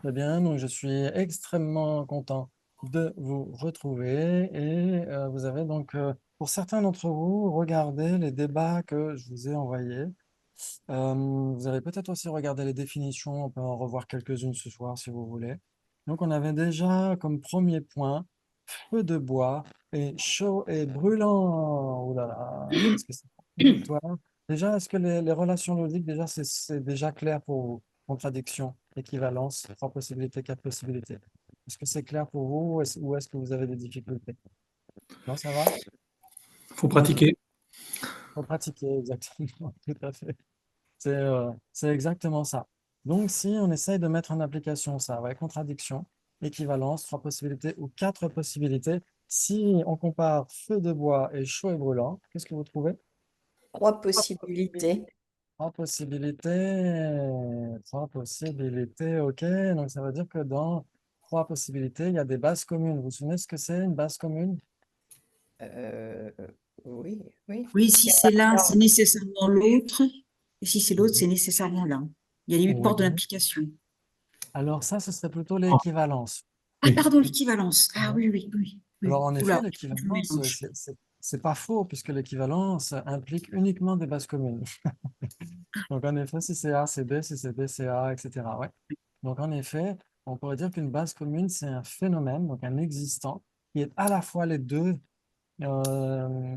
Très bien, donc je suis extrêmement content de vous retrouver et vous avez donc, pour certains d'entre vous, regardé les débats que je vous ai envoyés. Vous avez peut-être aussi regardé les définitions, on peut en revoir quelques-unes ce soir si vous voulez. Donc on avait déjà comme premier point feu de bois et chaud et brûlant. Ouh là là, est-ce que c'est contradictoire? Déjà, est-ce que les relations logiques, déjà, c'est déjà clair pour vous? Contradiction, équivalence, trois possibilités, quatre possibilités. Est-ce que c'est clair pour vous ou est-ce que vous avez des difficultés? Non, ça va? Faut pratiquer. Faut pratiquer, exactement, tout à fait. C'est exactement ça. Donc, si on essaye de mettre en application ça, ouais, contradiction, équivalence, trois possibilités ou quatre possibilités, si on compare feu de bois et chaud et brûlant, qu'est-ce que vous trouvez? Trois possibilités. Trois possibilités, trois possibilités, ok. Donc, ça veut dire que dans trois possibilités, il y a des bases communes. Vous vous souvenez ce que c'est une base commune? Euh, oui, oui. Oui, si c'est l'un, Alors, c'est nécessairement l'autre. Et si c'est l'autre, Mhm. c'est nécessairement l'un. Il y a les Oui. portes de l'implication. Alors ça, ce serait plutôt Oh, l'équivalence. Ah, oui. pardon, l'équivalence. Ah Ouais. oui, oui, oui, Alors, oui. en effet, Oula, je l'équivalence, mélange. c'est pas faux, puisque l'équivalence implique uniquement des bases communes. Donc, en effet, si c'est A, c'est B, si c'est B, c'est A, etc. Ouais. Donc, en effet, on pourrait dire qu'une base commune, c'est un phénomène, donc un existant, qui est à la fois les deux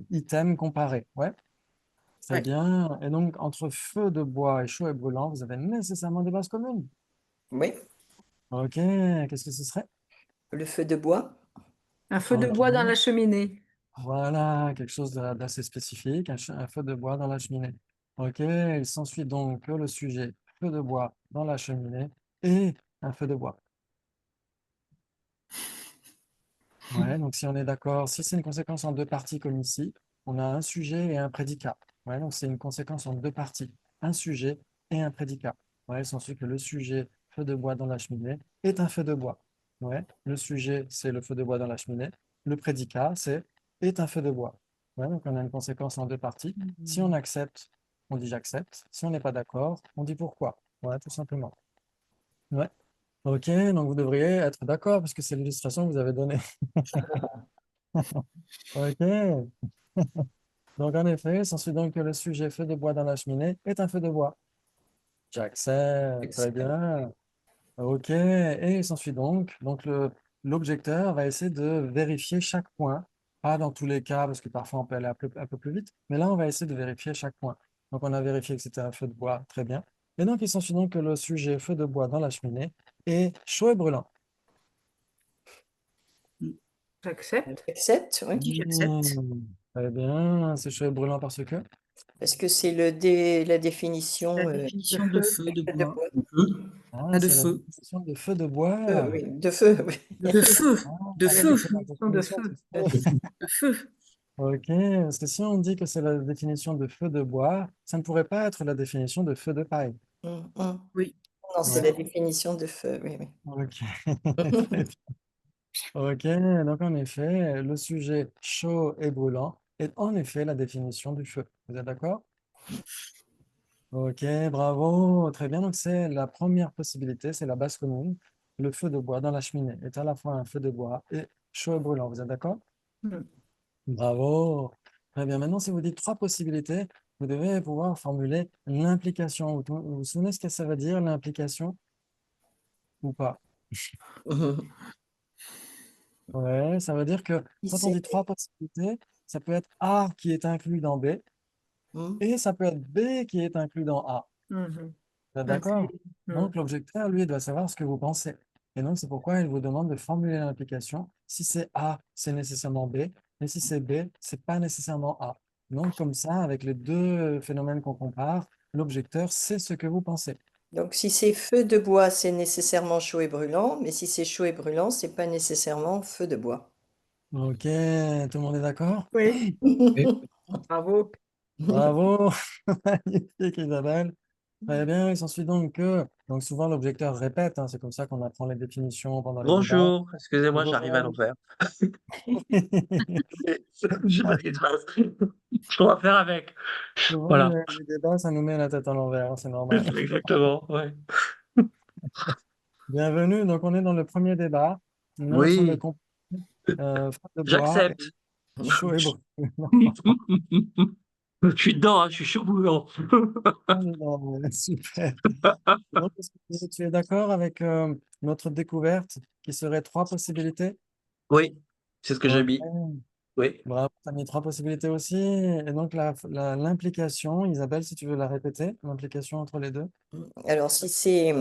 items comparés. Ouais, très Ouais. bien. Et donc, entre feu de bois et chaud et brûlant, vous avez nécessairement des bases communes. oui, Ok, qu'est-ce que ce serait? le feu de bois. Un feu de Ok. bois dans la cheminée. Voilà, quelque chose d'assez spécifique, un feu de bois dans la cheminée. Ok, il s'ensuit donc que le sujet feu de bois dans la cheminée et un feu de bois. Ouais, donc si on est d'accord, si c'est une conséquence en deux parties comme ici, on a un sujet et un prédicat. Ouais, donc c'est une conséquence en deux parties, un sujet et un prédicat. Ouais, il s'ensuit que le sujet feu de bois dans la cheminée est un feu de bois. Ouais, le sujet, c'est le feu de bois dans la cheminée. Le prédicat, c'est est un feu de bois. Ouais, donc on a une conséquence en deux parties. Si on accepte, on dit j'accepte. Si on n'est pas d'accord, on dit pourquoi. Ouais, tout simplement. Ouais. Ok, donc vous devriez être d'accord parce que c'est l'illustration que vous avez donnée. Ok. Donc, en effet, il s'ensuit donc que le sujet feu de bois dans la cheminée est un feu de bois. J'accepte, très bien. OK. Et il s'ensuit donc l'objecteur va essayer de vérifier chaque point. Pas dans tous les cas, parce que parfois on peut aller un peu plus vite, mais là, on va essayer de vérifier chaque point. Donc, on a vérifié que c'était un feu de bois, très bien. Et donc, il s'ensuit donc que le sujet feu de bois dans la cheminée est chaud et brûlant. J'accepte. J'accepte, oui. J'accepte. Très bien, c'est chaud et brûlant parce que. Parce que c'est la définition La de définition de feu. feu, de feu de bois. bois. Ah, Ah, de c'est la feu. définition de feu de bois. Oui, de feu, oui. De feu. Ah, De La feu. c'est la définition de définition feu. de feu. De feu. Ok, parce que si on dit que c'est la définition de feu de bois, ça ne pourrait pas être la définition de feu de paille. Oui. Non, c'est Ouais, la définition de feu, oui, oui. ok. Très bien. Ok, donc en effet, le sujet chaud et brûlant est en effet la définition du feu. Vous êtes d'accord? Ok, bravo, très bien. Donc c'est la première possibilité, c'est la base commune. Le feu de bois dans la cheminée est à la fois un feu de bois et chaud et brûlant. Vous êtes d'accord? Hmm. Bravo. Très bien. Maintenant, si vous dites trois possibilités, vous devez pouvoir formuler l'implication. Vous vous souvenez ce que ça veut dire, l'implication, ou pas? Ouais, ça veut dire que Si quand on c'est dit trois possibilités, ça peut être A qui est inclus dans B et ça peut être B qui est inclus dans A. Mhm. Vous êtes d'accord? Inclus. Hmm. Donc, l'objecteur, lui, doit savoir ce que vous pensez. Et donc, c'est pourquoi il vous demande de formuler l'implication. Si c'est A, c'est nécessairement B. Et si c'est B, c'est pas nécessairement A. Donc, comme ça, avec les deux phénomènes qu'on compare, l'objecteur sait ce que vous pensez. Donc, si c'est feu de bois, c'est nécessairement chaud et brûlant, mais si c'est chaud et brûlant, c'est pas nécessairement feu de bois. Ok, tout le monde est d'accord? Oui, Et bravo. Bravo! Magnifique, Isabelle. Très bien, il s'ensuit donc que, donc souvent l'objecteur répète, hein, c'est comme ça qu'on apprend les définitions pendant les débats. Bonjour, excusez-moi, j'arrive à Bonjour. l'envers. Je sais pas ce qui se passe. On va faire avec. Souvent, Voilà, les débats, ça nous met la tête à l'envers, hein, c'est normal. exactement, ouais. Bienvenue. Donc, on est dans le premier débat. Nous notion de Oui, comp- feu de bois et j'accepte. chaud et brûlant. Je suis dedans, hein, je suis chaud bouillant. Non, super. Donc, est-ce que tu es d'accord avec notre découverte qui serait trois possibilités? Oui, c'est ce que j'ai Ok. mis. Oui, Bravo, tu as mis trois possibilités aussi. Et donc, l'implication, Isabelle, si tu veux la répéter, l'implication entre les deux. Alors, si c'est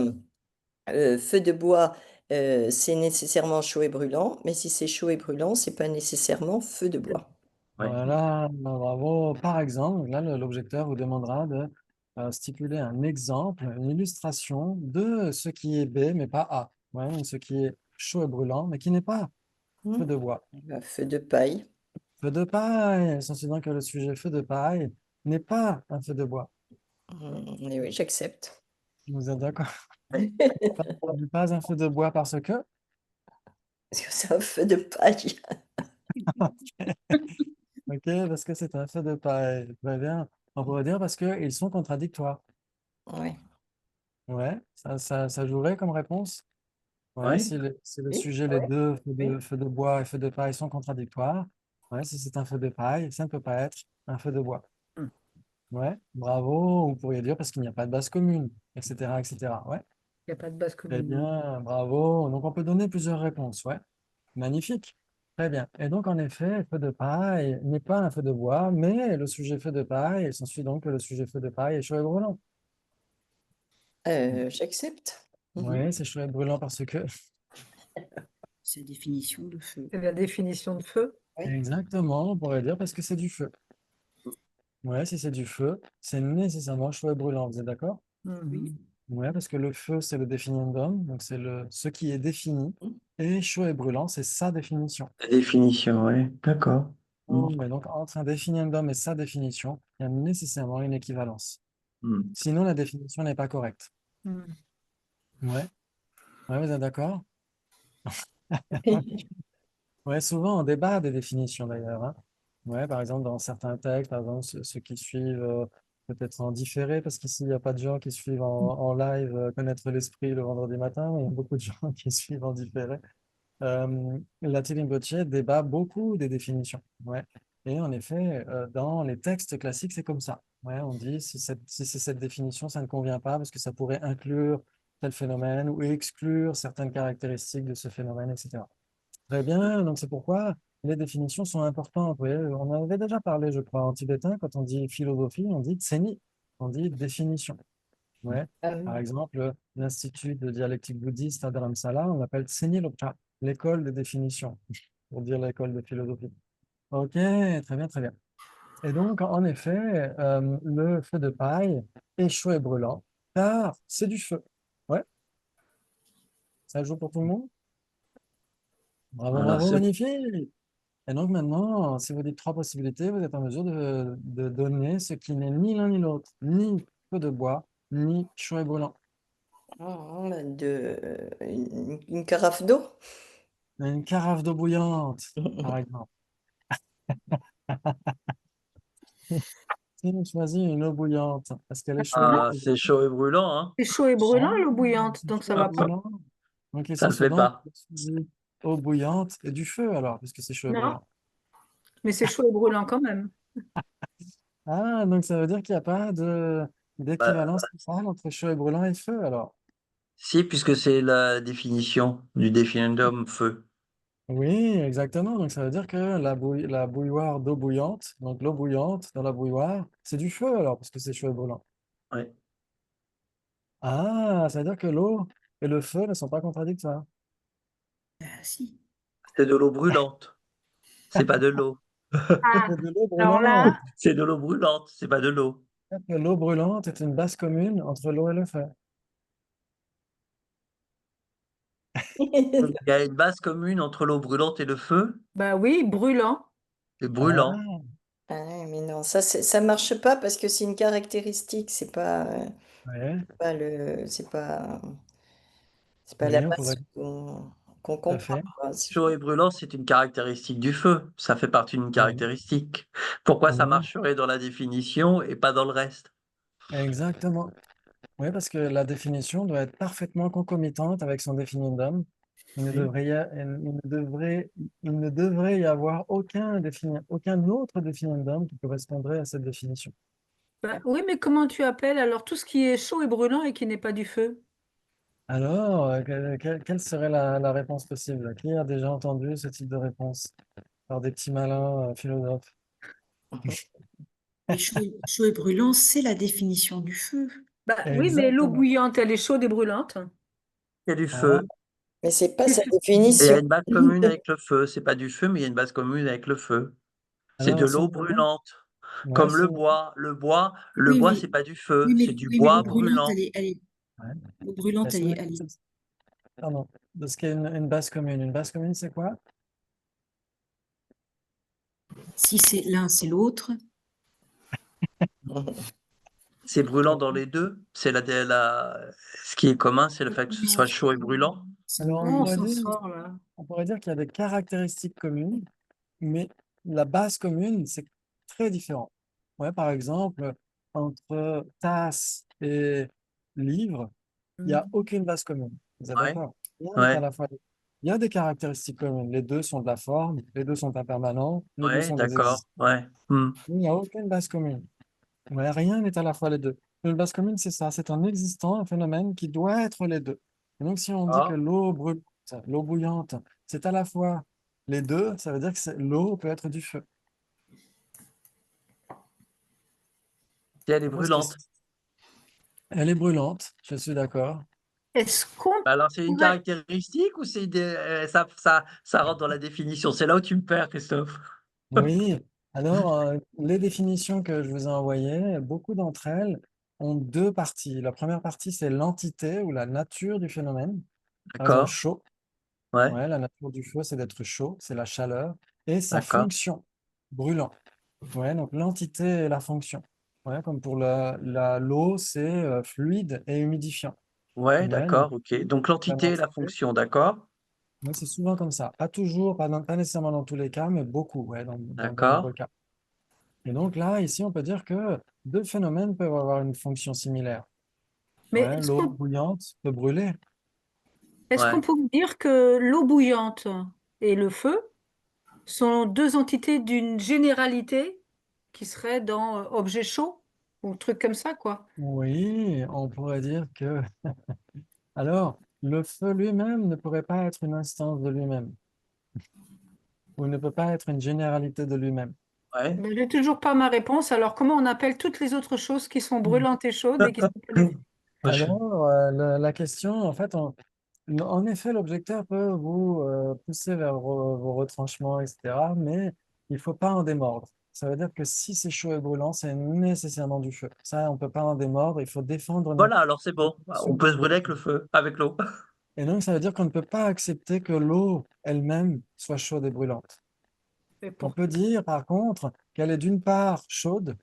feu de bois, c'est nécessairement chaud et brûlant, mais si c'est chaud et brûlant, c'est pas nécessairement feu de bois. oui, Voilà, bravo. Par exemple, là, l'objecteur vous demandera de stipuler un exemple, une illustration de ce qui est B, mais pas A. Ouais, ce qui est chaud et brûlant, mais qui n'est pas feu Hmm. de bois. Feu de paille. Feu de paille, sens donc que le sujet feu de paille n'est pas un feu de bois. Et oui, j'accepte. Vous êtes d'accord? Pas un feu de bois parce que. Parce que c'est un feu de paille. Ok, parce que c'est un feu de paille. Très bien. On pourrait dire parce qu'ils sont contradictoires. Ouais. Ouais, ça jouerait comme réponse. Ouais, oui, si le Oui, sujet, les ouais, deux, oui. feu de bois et feu de paille, sont contradictoires. Ouais, si c'est un feu de paille, ça ne peut pas être un feu de bois. Hmm. Ouais, bravo. Vous pourriez dire parce qu'il n'y a pas de base commune, etc., etc. Ouais, Il n'y a pas de base très commune. bien, bravo. Donc on peut donner plusieurs réponses. Ouais, magnifique. Très bien. Et donc en effet, feu de paille n'est pas un feu de bois, mais le sujet feu de paille, il s'ensuit donc que le sujet feu de paille est chaud et brûlant. J'accepte. Oui, c'est chaud et brûlant parce que. C'est la définition de feu. C'est la définition de feu. Oui. Exactement, on pourrait dire parce que c'est du feu. Ouais, si c'est du feu, c'est nécessairement chaud et brûlant, vous êtes d'accord? Mhm. Ouais, parce que le feu, c'est le définiendum, donc c'est ce qui est défini, et chaud et brûlant, c'est sa définition. la définition, oui, d'accord. Oh, mais donc, entre un définiendum et sa définition, il y a nécessairement une équivalence. Mm. Sinon, la définition n'est pas correcte. Mhm. Ouais, ouais, vous êtes d'accord? Ouais, souvent on débat des définitions d'ailleurs, hein. Ouais, par exemple, dans certains textes, par exemple, ceux qui suivent peut-être en différé, parce qu'ici, il n'y a pas de gens qui suivent en live Connaître l'esprit le vendredi matin, mais il y a beaucoup de gens qui suivent en différé. Latty Rinpoche débat beaucoup des définitions. Ouais. Et en effet, dans les textes classiques, c'est comme ça. Ouais, on dit si c'est cette définition, ça ne convient pas parce que ça pourrait inclure tel phénomène ou exclure certaines caractéristiques de ce phénomène, etc. Très bien, donc c'est pourquoi les définitions sont importantes. Vous voyez, on en avait déjà parlé, je crois, en tibétain, quand on dit philosophie, on dit tseni, on dit définition. Ouais. Ah Par oui. exemple, l'Institut de dialectique bouddhiste à Dharamsala, on l'appelle Tseni Lobcha, l'école de définition, pour dire l'école de philosophie. Ok, très bien, très bien. Et donc, en effet, le feu de paille est chaud et brûlant, car c'est du feu. Ouais, ça joue pour tout le monde? Bravo, Voilà, bravo, c'est magnifique! Et donc maintenant, si vous dites trois possibilités, vous êtes en mesure de donner ce qui n'est ni l'un ni l'autre, ni feu de bois, ni chaud et brûlant. Une carafe d'eau. Une carafe d'eau bouillante, par exemple. Si on choisit une eau bouillante, est-ce qu'elle est chaude? ah, c'est chaud et brûlant, hein. C'est chaud et Ah, brûlant, l'eau bouillante, c'est donc ça chaud et va pas. brûlant. Donc il Ça le s'ensuit fait donc pas. eau bouillante et du feu alors, puisque c'est chaud et Non, brûlant. mais c'est chaud et brûlant quand même. Ah, donc ça veut dire qu'il n'y a pas Bah, d'équivalence totale entre chaud et brûlant et feu alors. si, puisque c'est la définition du définiendum feu. Oui, exactement. Donc, ça veut dire que la bouilloire d'eau bouillante, donc l'eau bouillante dans la bouilloire, c'est du feu alors, parce que c'est chaud et brûlant. Ouais. Ah, ça veut dire que l'eau et le feu ne sont pas contradictoires. Ah, si. C'est de l'eau brûlante. C'est pas de l'eau. Ah, C'est de l'eau alors brûlante. là, C'est de l'eau brûlante, c'est pas de l'eau. C'est-à-dire que l'eau brûlante est une base commune entre l'eau et le feu. Il y a une base commune entre l'eau brûlante et le feu, bah oui, brûlant. c'est brûlant. Ah, Ah ouais, mais non, ça marche pas parce que c'est une caractéristique, ouais, c'est pas la oui, on pourrait base qu'on tout à comprend, fait. quoi. Chaud et brûlant, c'est une caractéristique du feu. Ça fait partie d'une Oui, caractéristique. Pourquoi ça oui, marcherait dans la définition et pas dans le reste? exactement. Oui, parce que la définition doit être parfaitement concomitante avec son définitum. Il ne Oui. devrait il ne devrait y avoir aucun autre définitum qui correspondrait à cette définition. Bah, oui, mais comment tu appelles alors tout ce qui est chaud et brûlant et qui n'est pas du feu? Alors, quelle serait la réponse possible? Qui a déjà entendu ce type de réponse par des petits malins philosophes? Mais chaud et brûlant, c'est la définition du feu. Bah, oui, mais l'eau Exactement. bouillante, elle est chaude et brûlante. Il y a du Ah, feu. Mais c'est pas Du sa feu. Et il y définition. a une base commune avec le feu. C'est pas du feu, mais il y a une base commune avec le feu. C'est de alors, si l'eau vous voulez, brûlante. ouais, Comme si le vous bois. Le Oui, bois, mais, c'est pas du feu, oui, c'est mais, du oui, mais bois brûlant. ouais. l'eau brûlante, Est-ce que vous elle est. pardon, de ce qu'est une base commune. Une base commune, c'est quoi? Si c'est l'un, c'est l'autre. C'est brûlant dans les deux. Ce qui est commun, c'est le fait que ce soit chaud et brûlant. Alors, Oh, on s'en sort là. on pourrait dire qu'il y a des caractéristiques communes, mais la base commune, c'est très différent. Ouais, par exemple, entre tasse et livre, il n'y a aucune base commune. Vous êtes Ouais, d'accord? Rien n'est à ouais, la fois. Il y a des caractéristiques communes. Les deux sont de la forme, les deux sont impermanents, les deux ouais, sont des d'accord, existants. ouais. Hmm. Il n'y a aucune base commune. Ouais, rien n'est à la fois les deux. Une base commune, c'est ça, c'est un existant, un phénomène qui doit être les deux. Et donc, si on dit que Ah, l'eau bouillante, c'est à la fois les deux, ça veut dire que l'eau peut être du feu. si elle est Je pense que brûlante. elle est brûlante, je suis d'accord. Est-ce qu'on Alors, c'est une pourrait... caractéristique ou ça rentre dans la définition? C'est là où tu me perds, Christophe. Oui, alors les définitions que je vous ai envoyées, beaucoup d'entre elles ont deux parties. La première partie, c'est l'entité ou la nature du phénomène. Par exemple, D'accord, chaud. ouais, Ouais, la nature du feu, c'est d'être chaud, c'est la chaleur. Et sa d'accord, fonction, brûlant. Ouais, donc l'entité et la fonction. Ouais, comme pour l'eau, c'est fluide et humidifiant. ouais, Ouais, donc d'accord, ok. Donc, la l'entité et la entité, fonction, d'accord, ouais, c'est souvent comme ça. Pas toujours, pas nécessairement dans tous les cas, mais beaucoup, ouais, dans de d'accord, nombreux cas. Et donc là, ici, on peut dire que deux phénomènes peuvent avoir une fonction similaire. Mais Ouais, l'eau bouillante peut brûler. est-ce qu'on ouais. pourrait dire que l'eau bouillante et le feu sont deux entités d'une généralité qui serait dans objet chaud ou truc comme ça, quoi? Oui, on pourrait dire que alors, le feu lui-même ne pourrait pas être une instance de lui-même, ou ne peut pas être une généralité de lui-même. Ouais. Ben, j'ai toujours pas ma réponse. Alors, comment on appelle toutes les autres choses qui sont Hmm. brûlantes et chaudes et qui sont pas des... Alors, la question, en fait, en effet, l'objecteur peut vous pousser vers vos retranchements, etc., mais il ne faut pas en démordre. Ça veut dire que si c'est chaud et brûlant, c'est nécessairement du feu. Ça, on ne peut pas en démordre, il faut défendre notre Voilà, alors c'est bon. On position. peut se brûler avec le feu, avec l'eau. Et donc, ça veut dire qu'on ne peut pas accepter que l'eau elle-même soit chaude et brûlante. Et On pour- peut dire, par contre, qu'elle est d'une part chaude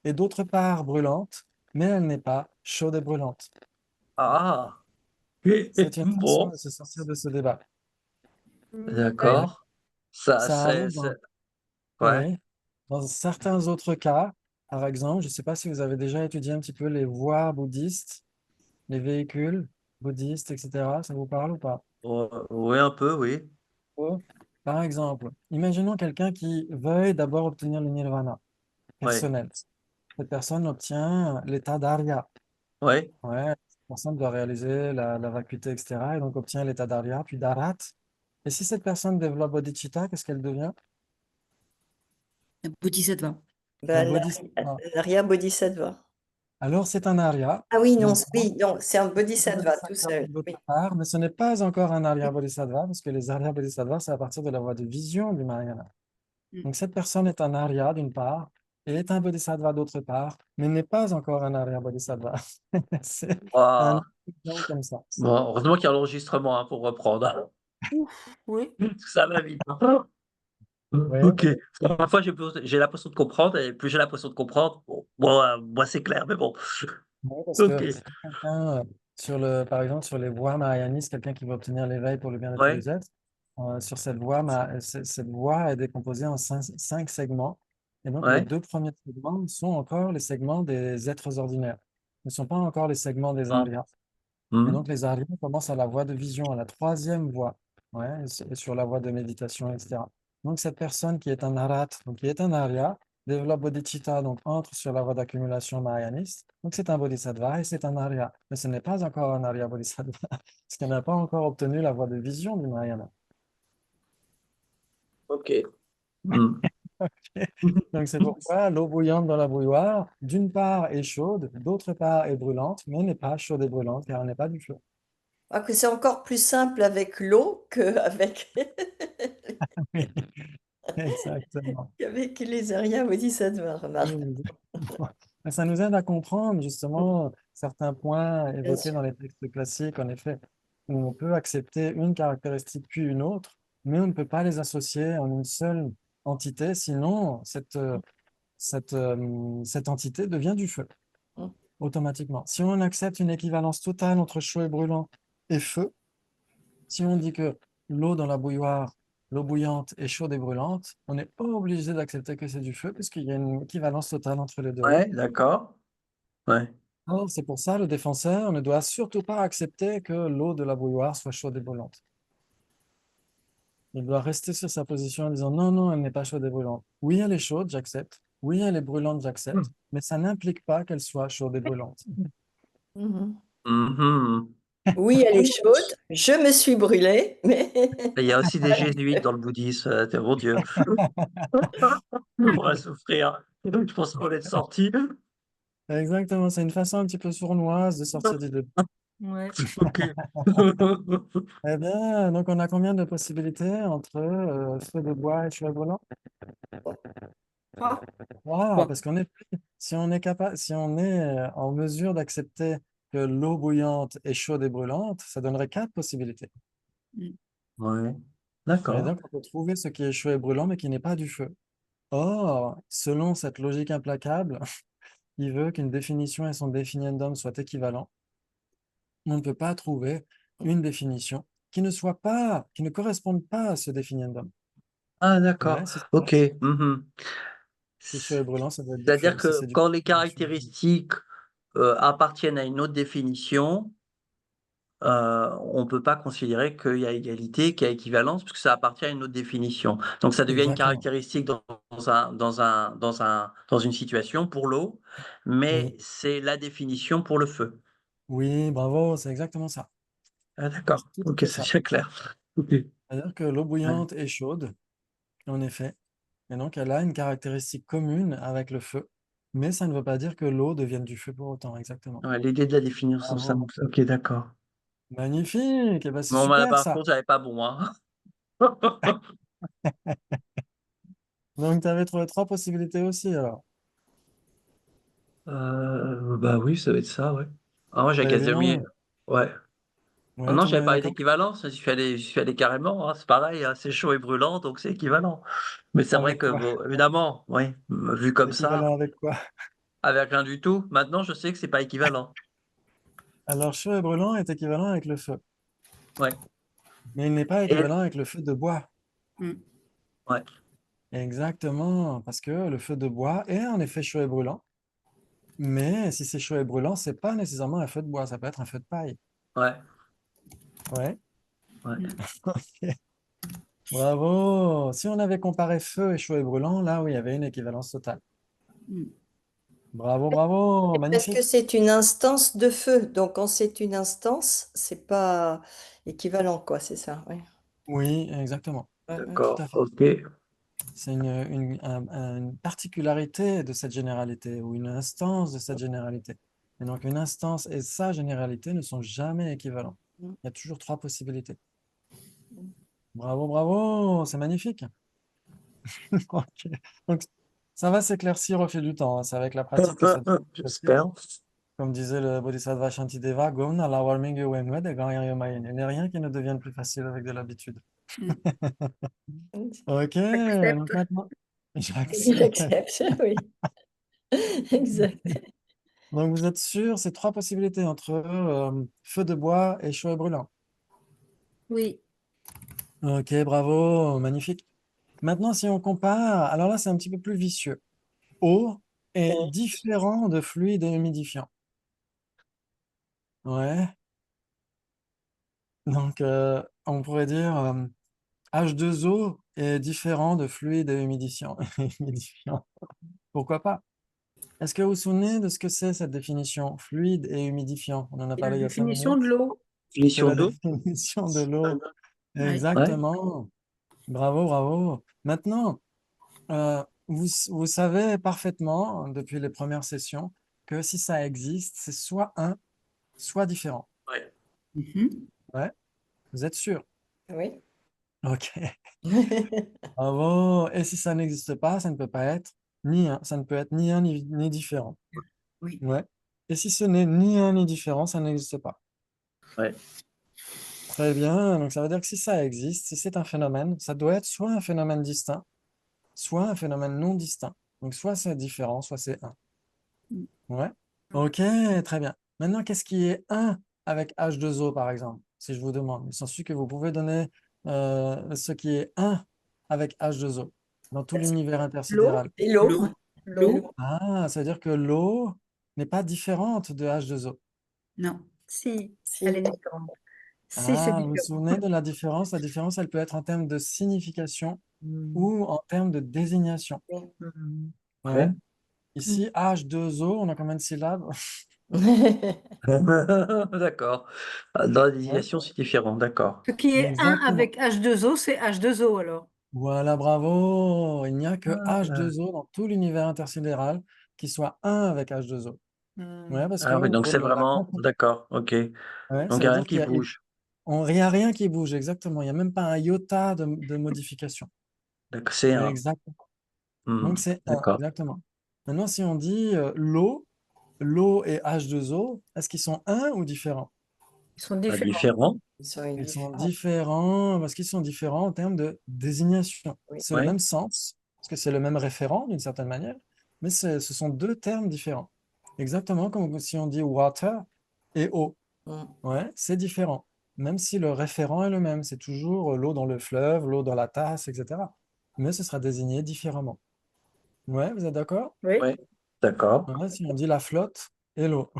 et d'autre part brûlante, mais elle n'est pas chaude et brûlante. Ah, C'est une façon bon, de se sortir de ce débat. Ouais. Ouais. d'accord. Ça, Ça arrive dans, ouais, ouais. Dans certains autres cas, par exemple, je ne sais pas si vous avez déjà étudié un petit peu les voies bouddhistes, les véhicules bouddhistes, etc. Ça vous parle ou pas? oui, un peu, oui. Oh. Par exemple, imaginons quelqu'un qui veuille d'abord obtenir le nirvana Ouais, personnel. Cette personne obtient l'état d'arya. ouais. Ouais, cette personne doit réaliser la vacuité, etc. Et donc obtient l'état d'arya, puis d'arat. Et si cette personne développe bodhicitta, qu'est-ce qu'elle devient? Un bodhisattva. Un Ben, bodhisattva. Narya Bodhisattva. Alors c'est un arya, Ah oui, non, d'une part, oui, non, c'est un un Bodhisattva tout bodhisattva seul. d'autre Oui. part, mais ce n'est pas encore un arya bodhisattva, parce que les arya bodhisattvas, c'est à partir de la voie de vision du Mahayana. Mm. Donc cette personne est un arya d'une part, et est un bodhisattva d'autre part, mais n'est pas encore un arya bodhisattva. C'est un Ah, exemple comme ça. bon, heureusement qu'il y a l'enregistrement pour reprendre. Ouf, oui. Ça va vite, hein. Oui. Ok. Parfois, j'ai l'impression de comprendre, et plus j'ai l'impression de comprendre, bon, moi, c'est clair, mais bon. Oui, parce Ok. que si quelqu'un, par exemple, sur les voies mahayanistes, quelqu'un qui veut obtenir l'éveil pour le bien de tous Ouais, les êtres, sur cette voie, cette voie est décomposée en cinq segments. Et donc, les ouais, deux premiers segments sont encore les segments des êtres ordinaires. ne sont pas encore les segments des Mm. aryas. Et Mm. donc, les aryas commencent à la voie de vision, à la troisième voie, ouais, et sur la voie de méditation, etc. Donc, cette personne qui est un arat, donc qui est un arya, développe bodhicitta, donc entre sur la voie d'accumulation mahayaniste. Donc, c'est un bodhisattva et c'est un arya. Mais ce n'est pas encore un arya bodhisattva, parce qu'il n'a pas encore obtenu la voie de vision du mahayana. Ok. Mm. Donc, c'est pourquoi l'eau bouillante dans la bouilloire, d'une part, est chaude, d'autre part, est brûlante, mais n'est pas chaude et brûlante, car elle n'est pas du feu. Ah, que c'est encore plus simple avec l'eau qu'avec Oui, exactement. qu'avec les Arya Bodhisattva, remarque. Oui, mais ça nous aide à comprendre justement certains points Bien évoqués sûr. dans les textes classiques, en effet, où on peut accepter une caractéristique puis une autre, mais on ne peut pas les associer en une seule entité, sinon cette entité devient du feu, Mm. automatiquement. Si on accepte une équivalence totale entre chaud et brûlant et feu, si on dit que l'eau dans la bouilloire, l'eau bouillante est chaude et brûlante, on n'est pas obligé d'accepter que c'est du feu, puisqu'il y a une équivalence totale entre les deux. Ouais, d'accord. Ouais. Alors, c'est pour ça, le défenseur ne doit surtout pas accepter que l'eau de la bouilloire soit chaude et brûlante. Il doit rester sur sa position en disant non, non, elle n'est pas chaude et brûlante. Oui, elle est chaude, j'accepte. Oui, elle est brûlante, j'accepte. Mais ça n'implique pas qu'elle soit chaude et brûlante. Mhm. Mhm. Oui, elle est chaude. Je me suis brûlée, mais Il y a aussi des jésuites dans le bouddhisme, mon Dieu. On va souffrir. Et donc, je pense qu'on est sorti. Exactement, c'est une façon un petit peu sournoise de sortir du débat. Ouais. Ok. Eh bien, donc on a combien de possibilités entre feu de bois et cheveux brûlants? Ah, Wow, parce qu'on est, si on est capable, si on est en mesure d'accepter que l'eau bouillante est chaude et brûlante, ça donnerait 4 possibilités. Ouais. Et D'accord. donc, on peut trouver ce qui est chaud et brûlant, mais qui n'est pas du feu. Or, selon cette logique implacable, il veut qu'une définition et son définiendum soient équivalents. On ne peut pas trouver une définition qui ne corresponde pas à ce définiendum. Ah, d'accord. Ouais, si Ok. Mhm. c'est chaud et brûlant, ça doit être du C'est-à-dire feu. Si que c'est du quand feu, les ça doit être chaud et brûlant. caractéristiques appartiennent à une autre définition, on ne peut pas considérer qu'il y a égalité, qu'il y a équivalence, puisque ça appartient à une autre définition. Donc ça devient une Exactement. caractéristique dans une situation pour l'eau, mais Oui, c'est la définition pour le feu. oui, bravo, c'est exactement ça. Ah, d'accord. C'est tout à Ok, fait c'est ça. bien clair. Ok. C'est-à-dire que l'eau Ouais. bouillante est chaude, en effet, et donc elle a une caractéristique commune avec le feu, mais ça ne veut pas dire que l'eau devienne du feu pour autant, exactement. Ouais, l'idée de la définir comme ça. Bravo. Donc, ok, d'accord. Magnifique, et ben c'est Bon, bah, super par ça. contre, j'avais pas bon, hein. Donc tu avais trouvé 3 possibilités aussi alors. Bah oui, ça va être ça, ouais. Ah, moi, j'ai Très quasi mis. bien. Ouais. Ah Ouais, non, tout le j'avais monde est parlé d'accord d'équivalence, j'y suis allé carrément, hein, c'est pareil, hein, c'est chaud et brûlant, donc c'est équivalent. Mais c'est vrai avec que, quoi? bon, évidemment, oui, vu comme ça, Équivalent avec quoi? avec rien du tout, maintenant je sais que c'est pas équivalent. Alors chaud et brûlant est équivalent avec le feu, Ouais. mais il n'est pas Et, équivalent avec le feu de bois. ouais, Exactement, parce que le feu de bois est en effet chaud et brûlant, mais si c'est chaud et brûlant, c'est pas nécessairement un feu de bois, ça peut être un feu de paille. ouais, Ouais. ouais. Ok. Bravo. Si on avait comparé feu et chaud et brûlant, là où il y avait une équivalence totale. Bravo, bravo, parce que magnifique. c'est une instance de feu. Donc, quand c'est une instance, c'est pas équivalent, quoi, c'est ça. Oui. Oui, exactement. Tout D'accord, à fait. ok. C'est une particularité de cette généralité ou une instance de cette généralité. Et donc, une instance et sa généralité ne sont jamais équivalents. Il y a toujours 3 possibilités. Bravo, bravo, c'est magnifique. Ok. Donc, ça va s'éclaircir au fil du temps, hein. C'est avec la pratique que ça devient facile. J'espère. Comme disait le Bodhisattva Shantideva, Gomna la warming yuwenwe de gangyan yomayin. Il n'y a rien qui ne devienne plus facile avec de l'habitude. Ok, j'accepte. donc maintenant, j'accepte. J'accepte, oui. Exact. Donc vous êtes sûr, ces 3 possibilités entre feu de bois et chaud et brûlant. Oui. Ok, bravo, magnifique. Maintenant, si on compare, alors là, c'est un petit peu plus vicieux. Eau est différent de fluide et humidifiant. Ouais. Donc, on pourrait dire H2O est différent de fluide et humidifiant. Humidifiant. Pourquoi pas? Est-ce que vous vous souvenez de ce que c'est cette définition? Fluide et humidifiant. On en a C'est la parlé il y a 5 définition de minutes. l'eau. C'est Définition la d'eau? définition de l'eau. Ouais. Ouais. Exactement. Bravo, bravo. Maintenant, vous savez parfaitement, depuis les premières sessions, que si ça existe, c'est soit un, soit différent. Ouais. Mhm. Ouais, vous êtes sûr? Oui. Ok. Bravo. Et si ça n'existe pas, ça ne peut pas être ni un, ça ne peut être ni un ni différent. Oui. Ouais. Et si ce n'est ni un ni différent, ça n'existe pas. Ouais. Très bien. Donc ça veut dire que si ça existe, si c'est un phénomène, ça doit être soit un phénomène distinct, soit un phénomène non distinct. Donc soit c'est différent, soit c'est un. Mm. Ouais. Ok, très bien. Maintenant, qu'est-ce qui est 1 avec H2O, par exemple? Si je vous demande, il s'ensuit que vous pouvez donner ce qui est 1 avec H2O dans tout l'univers intersidéral. Et l'eau. L'eau. L'eau. Ah, ça veut dire que l'eau n'est pas différente de H2O. Non. Si, Si. elle est différente. Si, c'est Ah, vous vous différent. souvenez de la différence? La différence, elle peut être en termes de signification ou en termes de désignation. Mhm. Ouais. Ouais. Ici, H2O, on a combien de syllabes? D'accord. Dans la Ouais. désignation, c'est différent. D'accord. Ce qui est 1 Exactement. avec H2O, c'est H2O alors. Voilà, bravo. Il n'y a que Ah, H2O dans tout l'univers intersidéral qui soit 1 avec H2O. Ouais, parce que Ah oui, donc pour c'est la vraiment. D'accord. Ok. ouais, Donc il ça n'y veut a rien dire qui bouge. il y a rien qui bouge, exactement. Il n'y a même pas un iota de modification. D'accord. C'est un. Exactement. Hmm. Donc c'est 1, D'accord. exactement. Maintenant, si on dit l'eau et H2O, est-ce qu'ils sont 1 ou différents? Ils sont Pas différents. différent. Ils sont Ils sont différents. différents parce qu'ils sont différents en termes de désignation. Oui. C'est le Ouais. même sens, parce que c'est le même référent d'une certaine manière, mais ce sont deux termes différents. Exactement comme si on dit water et eau. Mm. Ouais, c'est différent. Même si le référent est le même, c'est toujours l'eau dans le fleuve, l'eau dans la tasse, etc. Mais ce sera désigné différemment. Ouais, vous êtes d'accord? Oui. Ouais. D'accord. Ouais, si on dit la flotte et l'eau.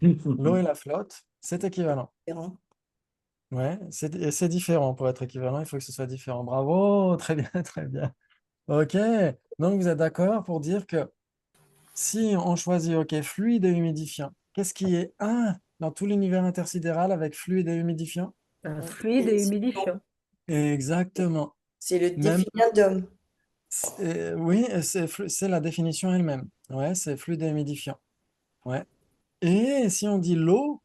L'eau et la flotte, c'est équivalent. Différents. Ouais, et c'est différent. Pour être équivalent, il faut que ce soit différent. Bravo, très bien, très bien. Ok, donc vous êtes d'accord pour dire que si on choisit, ok, fluide et humidifiant, qu'est-ce qui est un dans tout l'univers intersidéral avec fluide et humidifiant? Fluide et humidifiant. Exactement. C'est le Même, définitum. oui, c'est la définition elle-même. Ouais, c'est fluide et humidifiant. Ouais. Et si on dit l'eau,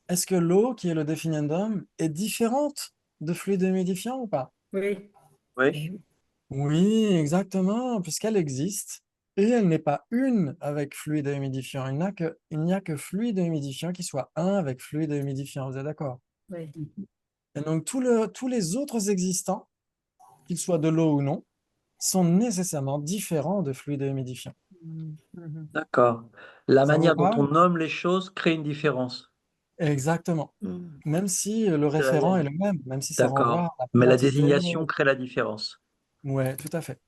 est-ce que l'eau, qui est le définitum, est différente de fluide et humidifiant ou pas? Oui. Oui. Et Oui, exactement, puisqu'elle existe et elle n'est pas une avec fluide et humidifiant. Il n'y a que fluide et humidifiant qui soit un avec fluide et humidifiant. Vous êtes d'accord? Oui. Et donc, tous les autres existants, qu'ils soient de l'eau ou non, sont nécessairement différents de fluide et humidifiant. Mhm. D'accord. La Ça vous manière dont on parle? nomme les choses crée une différence. Exactement. Mm. Même si le C'est la- référent est le même, même si ça renvoie D'accord. à la Mais la quantité. désignation crée la différence. Ouais, tout à fait.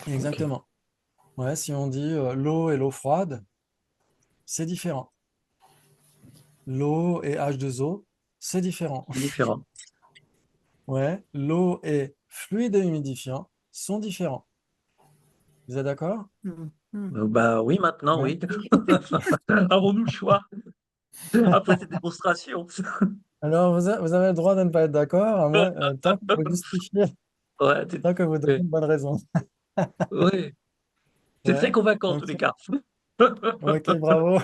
Ok. Exactement. Ouais, si on dit l'eau et l'eau froide, c'est différent. L'eau et H2O, c'est différent. Différent. Ouais, l'eau et fluide et humidifiant sont différents. Vous êtes d'accord? Mhm. Bah oui, maintenant, Ouais. oui. Avons-nous le choix après cette démonstration? Alors, vous avez le droit de ne pas être d'accord, à moins, tant que vous justifiez, Ouais, tant que vous donnez oui. une bonne raison. Oui. C'est très Ouais. convaincant en Donc, tous les cas. ok, bravo,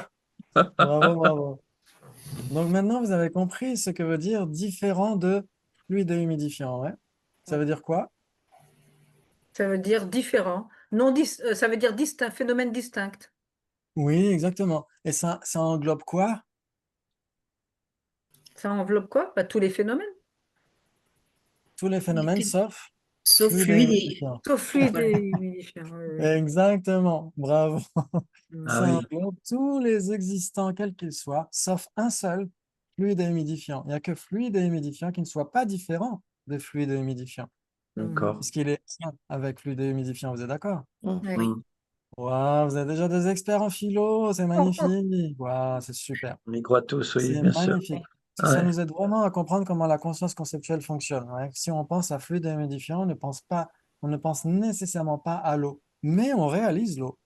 bravo, bravo. Donc maintenant, vous avez compris ce que veut dire différent de fluide et humidifiant, ouais. Ça veut dire quoi? Ça veut dire différent. Ça veut dire distinct, phénomène distinct. Oui, exactement. Et ça englobe quoi? Ça enveloppe quoi? Bah, tous les phénomènes. Tous les phénomènes sauf sauf fluide et fluide et humidifiant. Sauf fluide voilà. et humidifiant. Oui, oui. Exactement, bravo. Mhm. Ah Ça oui. englobe tous les existants, quels qu'ils soient, sauf un seul, fluide et humidifiant. Il n'y a que fluide et humidifiant qui ne soient pas différents de fluide et humidifiant, Mhm. D'accord. puisqu'il est un avec fluide et humidifiant, vous êtes d'accord? Mm. Oui. Hmm. Waouh, vous êtes déjà des experts en philo, c'est magnifique. Waouh, c'est super. On y croit tous, oui, C'est bien sûr. magnifique. Parce que ça Ouais. nous aide vraiment à comprendre comment la conscience conceptuelle fonctionne. Ouais. Si on pense à fluide et humidifiant, on ne pense nécessairement pas à l'eau, mais on réalise l'eau.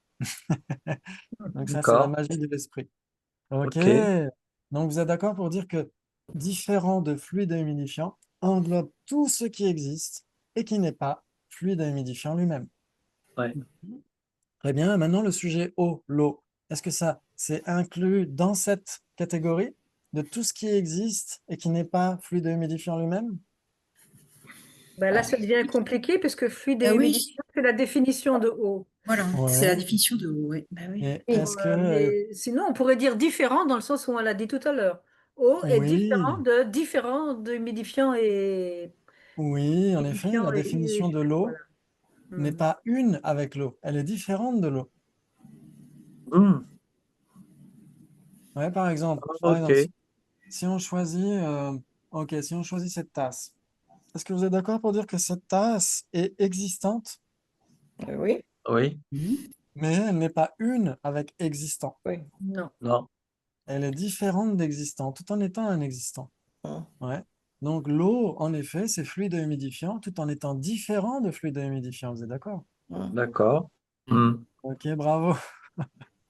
Donc ça, c'est la D'accord. magie de l'esprit. OK. Ok. Donc vous êtes d'accord pour dire que différent de fluide et humidifiant englobe tout ce qui existe et qui n'est pas fluide et humidifiant lui-même. Ouais. Très bien. Maintenant, le sujet eau, l'eau. Est-ce que ça, c'est inclus dans cette catégorie de tout ce qui existe et qui n'est pas fluide et humidifiant lui-même? Ben là, ça devient compliqué puisque fluide et Ah oui, humidifiant, c'est la définition de eau. voilà, c'est la Ouais. définition de eau, ouais. Bah oui. Et Oui. est-ce que, Mais sinon, on pourrait dire différent dans le sens où on l'a dit tout à l'heure. Eau est oui, différent de humidifiant et oui, en effet, humidifiant la définition de l'eau voilà. n'est Hmm. pas une avec l'eau. Elle est différente de l'eau. Hmm. Ouais, par exemple, Ok. si on choisit, ok, si on choisit cette tasse, est-ce que vous êtes d'accord pour dire que cette tasse est existante, Oui, Oui. Mhm. mais elle n'est pas une avec existant. oui. Non. Non. Elle est différente d'existant, tout en étant un existant. Hum. Ouais. Donc l'eau, en effet, c'est fluide et humidifiant, tout en étant différent de fluide et humidifiant. Vous êtes d'accord? D'accord. Hmm. Ok, bravo.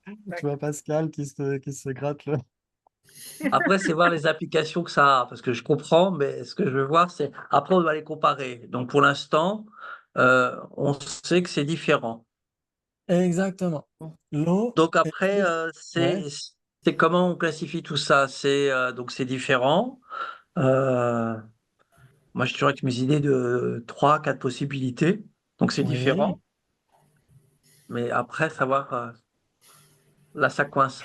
Je vois Pascal qui se gratte le. Après, c'est voir les applications que ça a, parce que je comprends, mais ce que je veux voir, c'est après, on doit les comparer. Donc, pour l'instant, on sait que c'est différent. Exactement. L'eau Donc est après, ouais, c'est comment on classifie tout ça? C'est donc c'est différent. Euh, Moi, j'ai toujours avec mes idées de 3, 4 possibilités. Donc c'est oui, différent. Mais après, savoir, là, ça coince.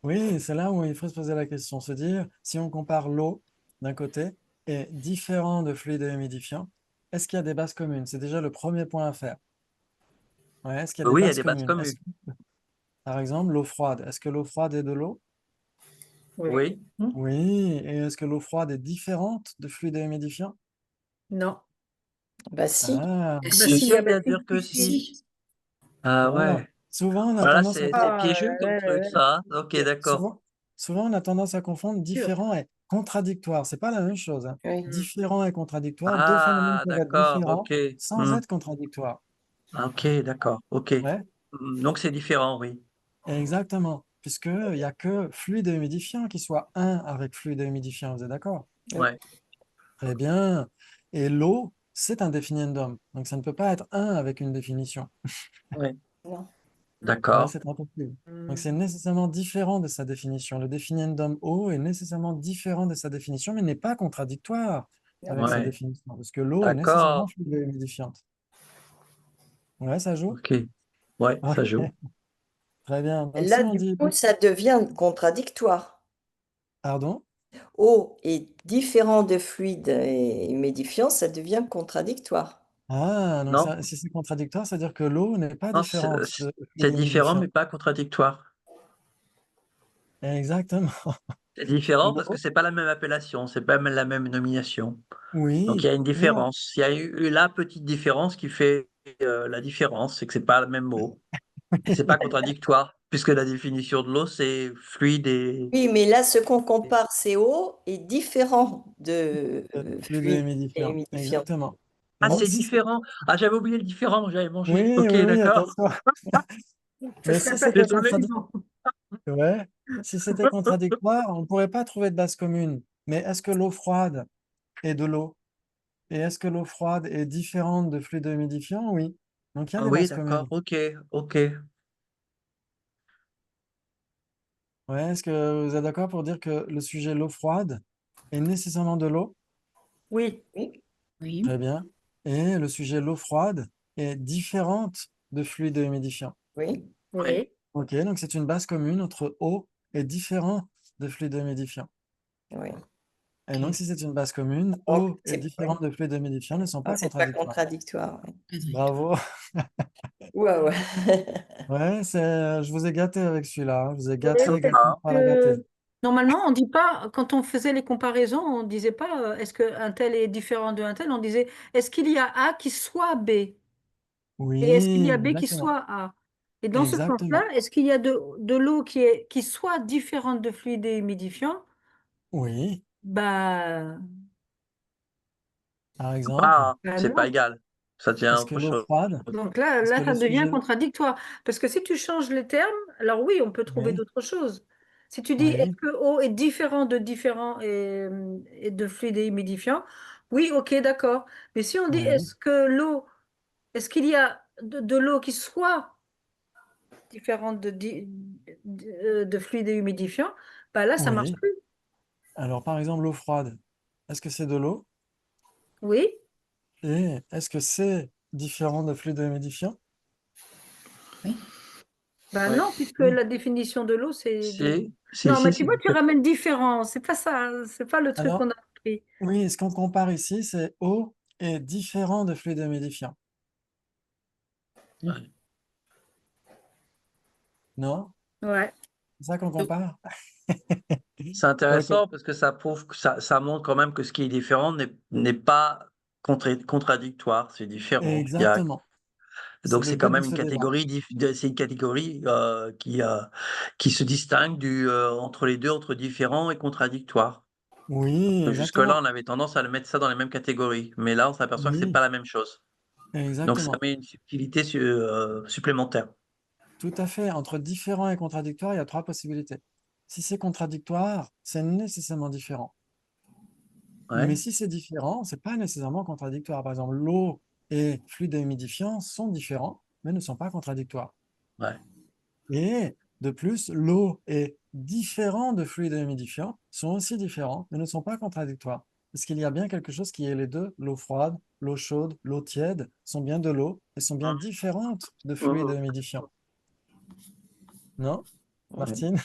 oui, c'est là où il faut se poser la question, se dire, si on compare l'eau d'un côté et différent de fluide et humidifiant, est-ce qu'il y a des bases communes? C'est déjà le premier point à faire. Ouais, est-ce qu'il y a des Oui, il y a bases des bases communes? communes. Par exemple, l'eau froide, est-ce que l'eau froide est de l'eau? Oui. Oui. Oui, et est-ce que l'eau froide est différente de fluide et humidifiant? Non. Bah si. Ah, Ah Bah C'est si, si, sûr, bah bien si, dire que si, si. si. si. Ah voilà. ouais. Souvent, on a Voilà, tendance à, c'est Ah piégeux là comme là truc, là, ça. Ok, d'accord. souvent, souvent, on a tendance à confondre sûr. différent et contradictoire. C'est pas la même chose, hein. Oui. Hmm. Différent et contradictoire, deux phénomènes Ah, peuvent être d'accord. différents Ok. sans Hmm. être contradictoires. Ah, ok, d'accord. Ok. Ouais, Donc c'est différent, oui. exactement. Puisqu'il n'y a que fluide et humidifiant qui soit un avec fluide et humidifiant. Vous êtes d'accord? Oui. Ouais. Très bien. Et l'eau, c'est un définiendum. Donc, ça ne peut pas être un avec une définition. Ouais. Non. Ouais, D'accord. c'est impossible. Donc, Hmm. c'est nécessairement différent de sa définition. Le définiendum eau est nécessairement différent de sa définition, mais n'est pas contradictoire avec sa Ouais. définition, parce que l'eau est nécessairement D'accord. fluide et humidifiante. Ouais, ça joue? Ok. Ouais, ça joue. Ok, très bien. Donc, si Là, on du dit, coup, ça devient contradictoire. pardon? Eau est différent de fluide et humidifiant, ça devient contradictoire. Ah, donc Non? ça, si c'est contradictoire, c'est-à-dire que l'eau n'est pas Non, différente de fluide c'est et différent, mais humidifiant. pas contradictoire. Exactement. C'est différent parce que L'eau, c'est pas la même appellation, c'est pas la même nomination. Donc il y oui, a une mais on- différence. Il y a eu la petite différence qui fait la différence, c'est que c'est pas le même mot. Et c'est pas contradictoire, puisque la définition de l'eau, c'est fluide et. Oui, mais là, ce qu'on compare, c'est eau, est différent de fluide et fluide et humidifiant. humidifiant. Exactement. Ah, Donc, c'est si c'est différent. Ah, j'avais oublié le différent, j'avais mangé. oui, Ok, oui, oui, d'accord. attention. Ça Mais serait si pas c'était Désolé. contradictoire, ouais, si c'était contradictoire, on ne pourrait pas trouver de base commune. Mais est-ce que l'eau froide est de l'eau? Et est-ce que l'eau froide est différente de fluide humidifiant? Oui. Donc il y a Ah des oui, bases d'accord. communes. Ok, ok. Ouais, est-ce que vous êtes d'accord pour dire que le sujet l'eau froide est nécessairement de l'eau? Oui. Oui, Très Oui. bien. Et le sujet l'eau froide est différente de fluide humidifiant. oui, Oui. Ok, donc c'est une base commune entre eau et différent de fluide humidifiant. oui. Et donc, si c'est une base commune, Donc, eau et c'est oui. différent de fluide humidifiant ne sont Donc, pas c'est pas contradictoires. contradictoire. Bravo. Ouais, ouais. Ouais, je vous ai gâté avec celui-là, hein. Je vous ai Oui, gâté, gâté, Sympa. pas la gâter. normalement, on dit pas, quand on faisait les comparaisons, on disait pas est-ce qu'un tel est différent d'un tel, on disait est-ce qu'il y a A qui soit B et est-ce qu'il y Oui, a B qui exactement. soit A. Et dans ce Exactement. sens-là, est-ce qu'il y a de l'eau qui soit différente de fluide et humidifiant? Oui, Bah, par exemple, C'est pas non. égal. Ça devient est-ce que autre l'eau chose. froide, Donc est-ce que là, ça le devient sujet... contradictoire. Parce que si tu changes les termes, alors oui, on peut trouver Oui, d'autres choses. Si tu dis est-ce oui, que eau est différent de et de fluide et humidifiant, oui, ok, d'accord. Mais si on dit oui, est-ce qu'il y a de l'eau qui soit différente de fluide et humidifiant, bah là, ça marche oui. plus. Alors, par exemple, l'eau froide, est-ce que c'est de l'eau? Oui, Et est-ce que c'est différent de fluide humidifiant? Oui. bah Ouais. non, puisque Oui. la définition de l'eau, c'est de... Si, Non, mais tu c'est vois, tu ramènes différent. C'est pas ça, c'est pas le truc Alors, qu'on a compris. oui, ce qu'on compare ici, c'est eau est différent de fluide humidifiant. ouais. Non? Ouais. C'est ça qu'on compare? C'est Ok, intéressant parce que ça prouve que ça montre quand même que ce qui est différent n'est pas contradictoire, c'est différent. exactement. C'est Donc le c'est quand but de même ce débat. c'est une catégorie qui se distingue entre les deux, entre différent et contradictoire. Oui, Jusque-là, exactement. on avait tendance à le mettre ça dans les mêmes catégories, mais là, on s'aperçoit que c'est Oui, pas la même chose. Donc ça exactement. met une subtilité supplémentaire. Tout à fait. Entre différent et contradictoire, il y a trois possibilités. Si c'est contradictoire, c'est nécessairement différent. Mais Ouais, si c'est différent, c'est pas nécessairement contradictoire. Par exemple, l'eau et fluide et humidifiant sont différents, mais ne sont pas contradictoires. ouais, Et de plus, l'eau est différent de fluide et humidifiant, sont aussi différents, mais ne sont pas contradictoires. Parce qu'il y a bien quelque chose qui est les deux, l'eau froide, l'eau chaude, l'eau tiède, sont bien de l'eau et sont bien différentes de fluide et humidifiant. Non, Ouais. Martine?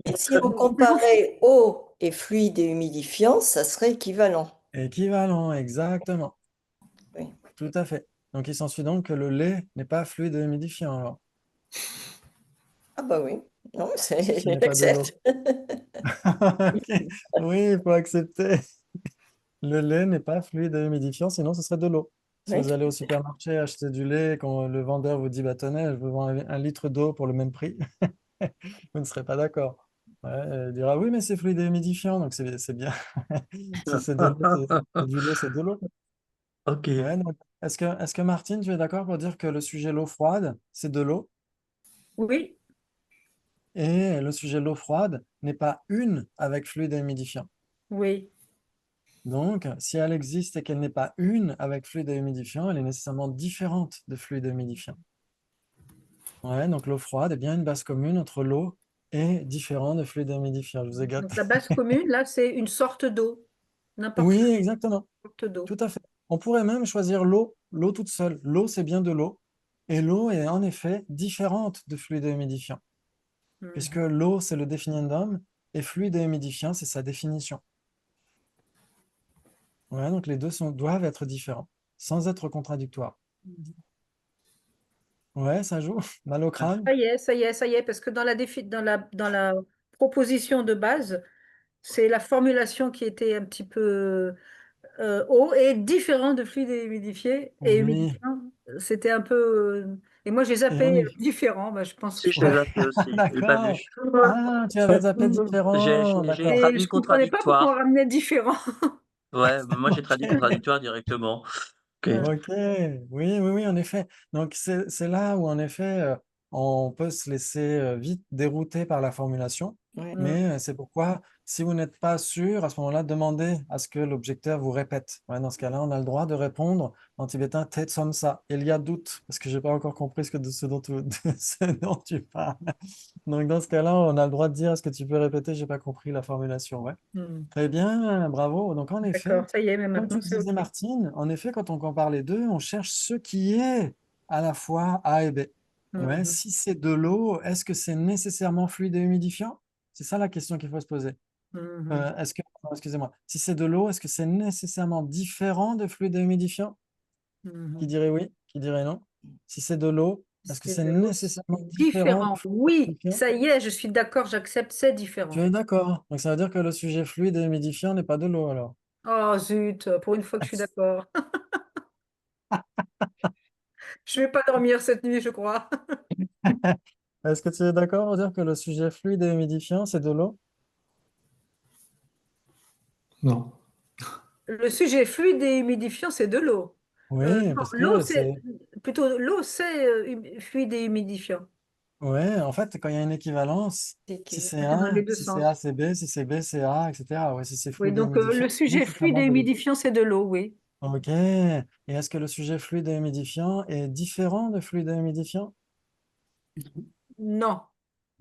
Et si on L'eau comparait eau et fluide et humidifiant, ça serait équivalent. Équivalent, exactement. Oui. Tout à fait. Donc il s'ensuit donc que le lait n'est pas fluide et humidifiant, alors. Ah bah oui, non, Si ce n'est pas de l'eau. j'accepte. Ok. Oui, il faut accepter. Le lait n'est pas fluide et humidifiant, sinon ce serait de l'eau. Si Oui, vous allez au supermarché acheter du lait, quand le vendeur vous dit, bah tenez, je vous vends un litre d'eau pour le même prix, vous ne serez pas d'accord. Ouais, il dira, oui, mais c'est fluide et humidifiant, donc c'est bien. Si c'est de l'eau, c'est du lait, c'est de l'eau. ok. Ouais, donc, est-ce que Martine, tu es d'accord pour dire que le sujet l'eau froide, c'est de l'eau, Oui, et le sujet l'eau froide n'est pas une avec fluide et humidifiant. oui. Donc, si elle existe et qu'elle n'est pas une avec fluide et humidifiant, elle est nécessairement différente de fluide et humidifiant. Ouais, donc l'eau froide est bien une base commune entre l'eau et différent de fluide et humidifiant. Je vous ai gâté. Donc la base commune, là, c'est une sorte d'eau. N'importe Oui, quelle exactement. sorte d'eau. Tout à fait. On pourrait même choisir l'eau toute seule. L'eau, c'est bien de l'eau. Et l'eau est en effet différente de fluide et humidifiant, puisque Mhm. l'eau, c'est le définiendum, et fluide et humidifiant, c'est sa définition. Ouais, donc les deux doivent être différents, sans être contradictoires. Ouais, ça joue. Mal au crâne. Ça y est, ça y est, ça y est, parce que dans la proposition de base, c'est la formulation qui était un petit peu eau et différent de fluide et humidifié et Oui. humidifiant. C'était un peu. Et moi, j'ai Et on zappé est... différent. Bah, je pense que Si je je suis. les Ouais, zappé aussi, j'ai pas vu. d'accord. Ah, tu avais zappé différent. J'ai D'accord. Et traduit je comprenais pas pourquoi on contradictoire. ramenait différent. Ouais, moi j'ai traduit Ok. contradictoire directement. Ok. Ok, oui, oui, oui, en effet. Donc c'est là où en effet on peut se laisser vite dérouter par la formulation, ouais. Mm. mais c'est pourquoi si vous n'êtes pas sûr, à ce moment-là, demandez à ce que l'objecteur vous répète. Ouais, dans ce cas-là, on a le droit de répondre en tibétain Tetsamsa. Il y a doute, parce que j'ai pas encore compris ce dont tu parles. Donc dans ce cas-là, on a le droit de dire est-ce que tu peux répéter, j'ai pas compris la formulation. Ouais. Mm. Très bien, bravo. Donc en effet. D'accord, ça y est, mais Comme maintenant tu c'est disais, OK. Martine, en effet, quand on compare les deux, on cherche ce qui est à la fois A et B. Ouais, Mhm. si c'est de l'eau, est-ce que c'est nécessairement fluide et humidifiant? C'est ça la question qu'il faut se poser. Mhm. Non, excusez-moi, si c'est de l'eau, est-ce que c'est nécessairement différent de fluide et humidifiant? Qui Mhm. dirait oui? Qui dirait non? Si c'est de l'eau, est-ce que C'est c'est de l'eau, c'est nécessairement différent de différent. fluide et Oui, humidifiant? ça y est, je suis d'accord, j'accepte, c'est Tu différent. es d'accord. Donc ça veut dire que le sujet fluide et humidifiant n'est pas de l'eau alors. Oh zut, pour une fois que je suis d'accord. Je vais pas dormir cette nuit, je crois. Est-ce que tu es d'accord pour dire que le sujet fluide et humidifiant, c'est de l'eau? Non. Le sujet fluide et humidifiant, c'est de l'eau. Oui, Non, parce que c'est... l'eau, c'est fluide et humidifiant. Ouais, en fait, quand il y a une équivalence, C'est si que- c'est C'est dans les A, deux si c'est A, sens. c'est B, si c'est B, c'est A, etc. Ouais, si c'est Oui, fluide et donc humidifiant, le c'est sujet fluide nécessairement et de l'eau. humidifiant, c'est de l'eau, oui. Ok. Et est-ce que le sujet fluide et humidifiant est différent de fluide et humidifiant? Non.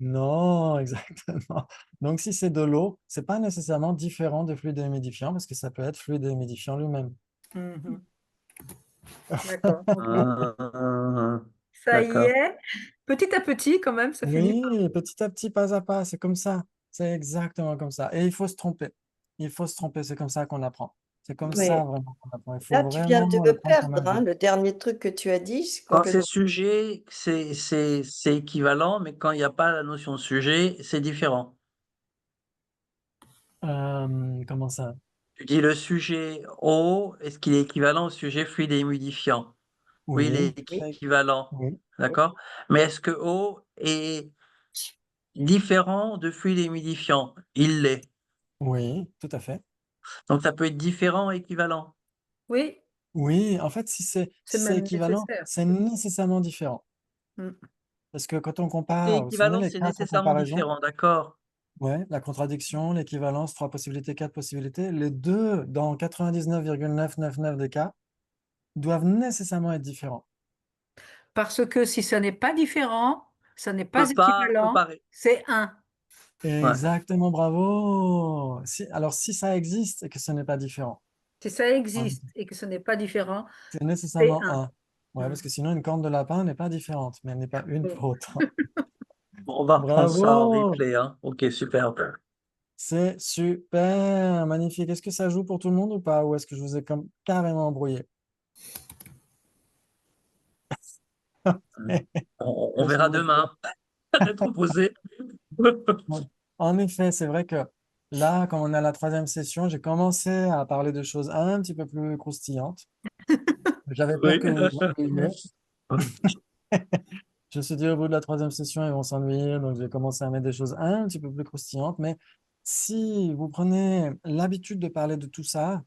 Non, exactement. Donc, si c'est de l'eau, c'est pas nécessairement différent de fluide et humidifiant parce que ça peut être fluide et humidifiant lui-même. Mhm. D'accord. Ok. Ah, Ça y d'accord. est. Petit à petit, quand même, ça finit par... Oui, petit à petit, pas à pas, c'est comme ça. C'est exactement comme ça. Et il faut se tromper. Il faut se tromper, c'est comme ça qu'on apprend. C'est comme ça Mais vraiment qu'on apprend. Il faut là, tu viens de vraiment me le prendre comme un perdre, hein. jeu. Le dernier truc que tu as dit, c'est Quand c'est complètement. sujet, c'est équivalent, mais quand il n'y a pas la notion de sujet, c'est différent. Comment ça? Tu dis le sujet eau, est-ce qu'il est équivalent au sujet fluide et humidifiant? Oui, il Oui, est Oui, équivalent, oui, d'accord? Mais est-ce que eau est différent de fluide et humidifiant? Il l'est. oui, tout à fait. Donc ça peut être différent et équivalent. Oui, Oui, en fait, si c'est c'est si c'est même équivalent, nécessaire. c'est nécessairement différent. Mm. Parce que quand on C'est compare, vous vous souvenez équivalent, les c'est quatre nécessairement comparaisons? différent, d'accord? Ouais, la contradiction, l'équivalence, trois possibilités, quatre possibilités. Les deux, dans 99,999 des cas, doivent nécessairement être différents. Parce que si ça n'est pas différent, ça n'est On pas peut pas équivalent, comparer. c'est un. Ouais. Exactement, bravo. Alors, si ça existe et que ce n'est pas différent, Si ça hein, existe et que ce n'est pas différent, c'est c'est nécessairement un. un. Ouais, Mm. parce que sinon, une corne de lapin n'est pas différente, mais elle n'est pas une Oui. pour autant. Bon, on va reprendre ça en Bravo! replay, hein. Ok, super. C'est super, magnifique. Est-ce que ça joue pour tout le monde ou pas? Ou est-ce que je vous ai carrément embrouillé? On Je verra vous fais- demain. Rétroposé. Bon. En effet, c'est vrai que là, comme on est à la troisième session, j'ai commencé à parler de choses un petit peu plus croustillantes. J'avais peur Oui. que vous vous ennuyiez. Je me suis dit, au bout de la troisième session, ils vont s'ennuyer, donc j'ai commencé à mettre des choses un petit peu plus croustillantes. Mais si vous prenez l'habitude de parler de tout ça,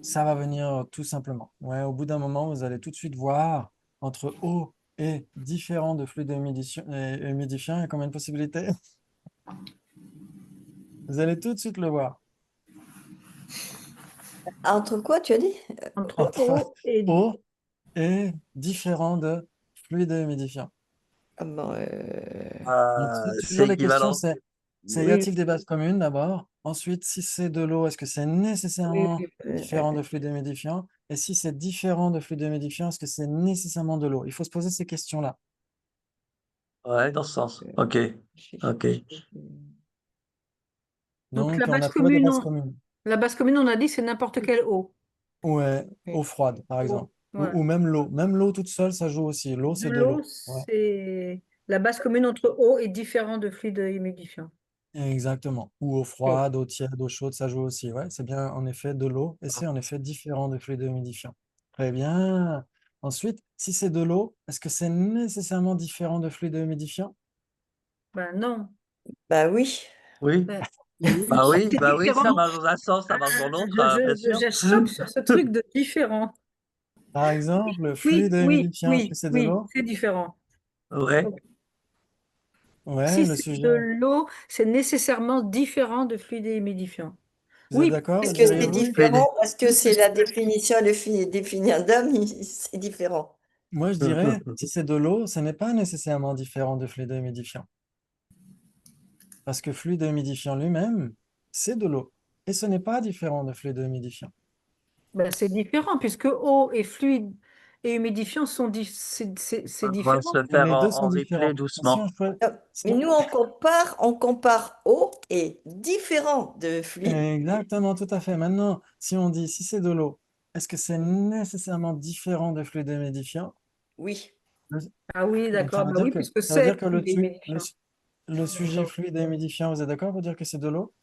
ça va venir tout simplement. Ouais, au bout d'un moment, vous allez tout de suite voir entre eau et différent de fluide et humidifiant, il y a combien de possibilités? Vous allez tout de suite le voir. entre quoi, tu as dit? Entre Entre eau et... eau et différent de fluide et humidifiant. Ah bon, Donc, toujours C'est les questions, équivalent. y Oui, a-t-il des bases communes d'abord? Ensuite, si c'est de l'eau, est-ce que c'est oui, nécessairement oui, différent de fluide et humidifiant? Et si c'est différent de fluide et humidifiant, est-ce que c'est nécessairement de l'eau? Il faut se poser ces questions-là. Ouais, dans ce sens. euh, Ok. j'ai- Ok. Donc Donc, on a trouvé des bases communes. la base commune, on a dit, c'est n'importe quelle eau. Ouais, Oui. eau froide, par Eau, exemple. ouais. Ou même l'eau. Même l'eau toute seule, ça joue aussi. L'eau, De c'est de l'eau, l'eau. Ouais, c'est la base commune entre eau et différent de fluide humidifiant. exactement. Ou eau Oui. froide, eau tiède, eau chaude, ça joue aussi. Ouais, c'est bien en effet de l'eau et c'est en effet différent de fluide humidifiant. Très bien. Ensuite, si c'est de l'eau, est-ce que c'est nécessairement différent de fluide humidifiant? Ben non. Bah oui. Oui. Ben, c'est Bah oui, ça différent. marche dans un sens, ça marche dans l'autre, bien sûr. J'achoppe sur ce truc de différent. Par exemple, fluide Oui, oui, humidifiant, est-ce que oui, c'est de oui, l'eau? c'est différent. Ouais. Ok. Ouais, Si le c'est sujet. de l'eau, c'est nécessairement différent de fluide humidifiant. Vous êtes Oui, d'accord, Est-ce vous que diriez c'est oui? différent? Parce que c'est la définition, définir d'homme, c'est différent. Moi, je dirais, si c'est de l'eau, ce n'est pas nécessairement différent de fluide humidifiant. Parce que fluide humidifiant lui-même, c'est de l'eau. Et ce n'est pas différent de fluide humidifiant. ben, c'est différent puisque eau et fluide et humidifiant sont c'est On va se différent. le faire Les deux sont en replay différents. Mais si doucement. on choisit... Non, mais nous, on compare eau et différent de fluide. Exactement, tout à fait. Maintenant, si on dit si c'est de l'eau, est-ce que c'est nécessairement différent de fluide humidifiant? Oui. Ah oui, Donc ça d'accord, veut bah dire oui, que puisque ça veut dire c'est que fluide et humidifiant. le sujet fluide et humidifiant, vous êtes d'accord pour dire que c'est de l'eau?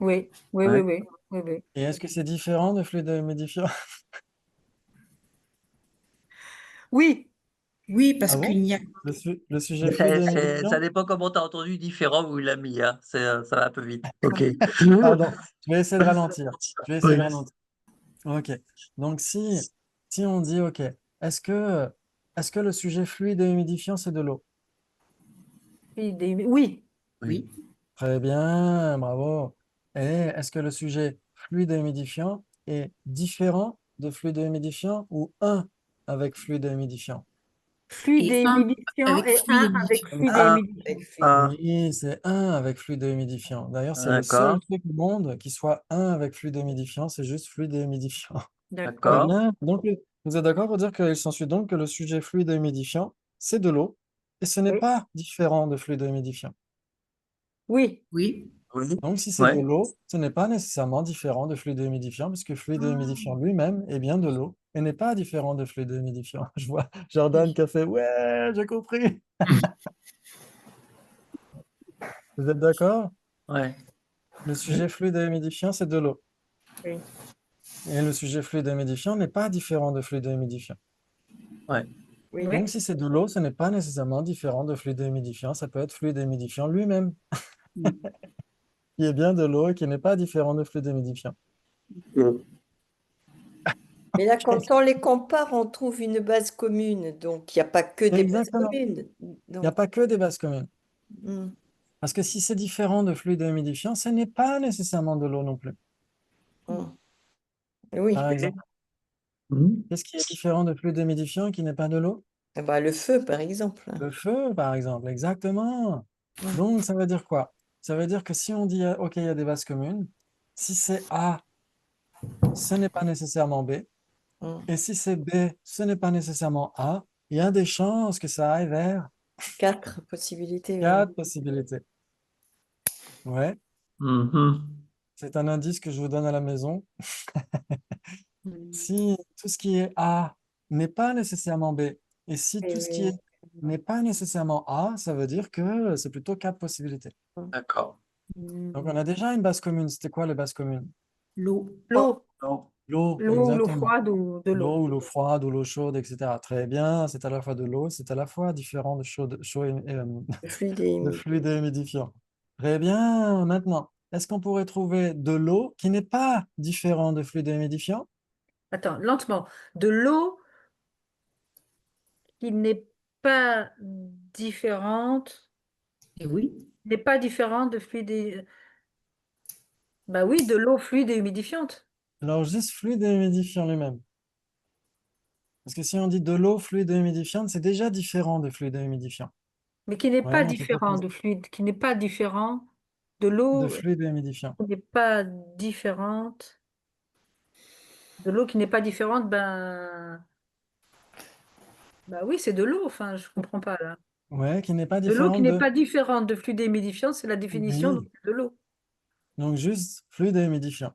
Oui, oui, oui, Ouais. oui, oui, oui. Et est-ce que c'est différent de fluide et humidifiant? Oui, Oui, parce Ah bon? qu'il n'y a. Le sujet fluide et Ça humidifiant? dépend comment tu as entendu différent où il l'a mis, hein. Ça va un peu vite. Ok. Pardon, je vais essayer de ralentir. Je vais essayer Oui. de ralentir. Ok. Donc, si on dit, OK, est-ce que, est-ce que le sujet fluide et humidifiant, c'est de l'eau? Oui, Oui. Très bien, bravo. Et est-ce que le sujet fluide et humidifiant est différent de fluide et humidifiant ou un avec fluide et humidifiant? fluide Et et un humidifiant avec et un fluide avec édifiant. fluide et Ah, humidifiant. ah, Oui, c'est un avec fluide et humidifiant. D'ailleurs, c'est le seul d'accord, truc au monde qui soit un avec fluide et humidifiant, c'est juste fluide et humidifiant. Très D'accord. d'accord. bien. Donc, vous êtes d'accord pour dire qu'il s'ensuit donc que le sujet fluide et humidifiant, c'est de l'eau, et ce n'est Oui. pas différent de fluide et humidifiant. Oui. Oui. Oui. Donc, si c'est de Ouais. l'eau, ce n'est pas nécessairement différent de fluide et humidifiant, puisque fluide et humidifiant lui-même est bien de l'eau et n'est pas différent de fluide et humidifiant. Je vois Jordan qui a fait ouais, j'ai compris. Vous êtes d'accord? Ouais. Le sujet fluide et humidifiant, c'est de l'eau. Oui. Et le sujet fluide et humidifiant n'est pas différent de fluide et humidifiant. Ouais. Oui. Donc, si c'est de l'eau, ce n'est pas nécessairement différent de fluide et humidifiant. Ça peut être fluide et humidifiant lui-même, qui est bien de l'eau et qui n'est pas différent de fluide et humidifiant. Mais là, quand on les compare, on trouve une base commune. Donc, il n'y a pas que des bases Exactement. communes. Il n'y a Donc, pas que des bases communes. hmm, Parce que si c'est différent de fluide et humidifiant, ce n'est pas nécessairement de l'eau non plus. hmm. Oui, Par exemple, Mhm. qu'est-ce qui est différent de fluide et humidifiant et qui n'est pas de l'eau? eh ben, le feu, par exemple. Le feu, par exemple. Exactement. Hmm, Donc, ça veut dire quoi? Ça veut dire que si on dit, OK, il y a des bases communes, si c'est A, ce n'est pas nécessairement B. hmm. Et si c'est B, ce n'est pas nécessairement A. Il y a des chances que ça aille vers 4 possibilités, oui. 4 possibilités. Ouais, Mhm. c'est un indice que je vous donne à la maison. Mm. Si tout ce qui est A n'est pas nécessairement B, et si Eh tout ce qui oui. n'est pas nécessairement A, ça veut dire que c'est plutôt 4 possibilités. D'accord. Donc, on a déjà une base commune. C'était quoi les bases communes? L'eau. L'eau, Non. L'eau, l'eau ou l'eau exactement. froide ou de l'eau. L'eau ou l'eau froide ou l'eau chaude, etc. Très bien, c'est à la fois de l'eau, c'est à la fois différent de chaud Le fluide et de humide. fluide et humidifiant. Très bien, maintenant, est-ce qu'on pourrait trouver de l'eau qui n'est pas différent de fluide et humidifiant? Attends, lentement. De l'eau qui différente, Et oui. n'est pas différente de fluide et... Bah oui, de l'eau fluide et humidifiante. Alors, juste fluide et humidifiant lui-même. Parce que si on dit de l'eau fluide et humidifiante, c'est déjà différent de fluide et humidifiant. Mais qui n'est Ouais, pas on peut différent proposer de fluide, qui n'est pas différent de de l'eau fluide et humidifiant. qui n'est pas différente. De l'eau qui n'est pas différente, bah oui, c'est de l'eau, enfin, je comprends pas là. Ouais, qui n'est pas De l'eau qui différente n'est de... pas différente de fluide et humidifiant, c'est la définition Oui, de l'eau. donc juste fluide et humidifiant.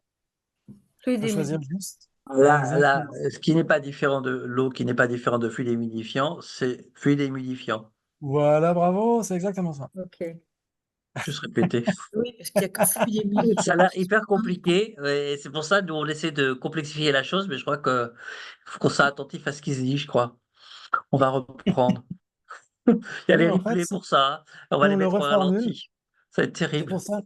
Il Fluide faut et choisir humidifiant. juste. Là, Exactement. ce qui n'est pas différent de l'eau, qui n'est pas différent de fluide humidifiant, c'est fluide et humidifiant. Voilà, bravo, c'est exactement ça. Ok. Juste répéter. Oui, parce qu'il n'y a que fluide et Ça a humidifiant l'air qui hyper sont compliqué, et c'est pour ça que nous on essaie de complexifier la chose, mais je crois que faut qu'on soit attentif à ce qui se dit, je crois. On va reprendre. Il y a Oui, les en fait, replays pour ça. On va si les on le mettre au reformule, ralenti. Ça va être c'est terrible. pour ça.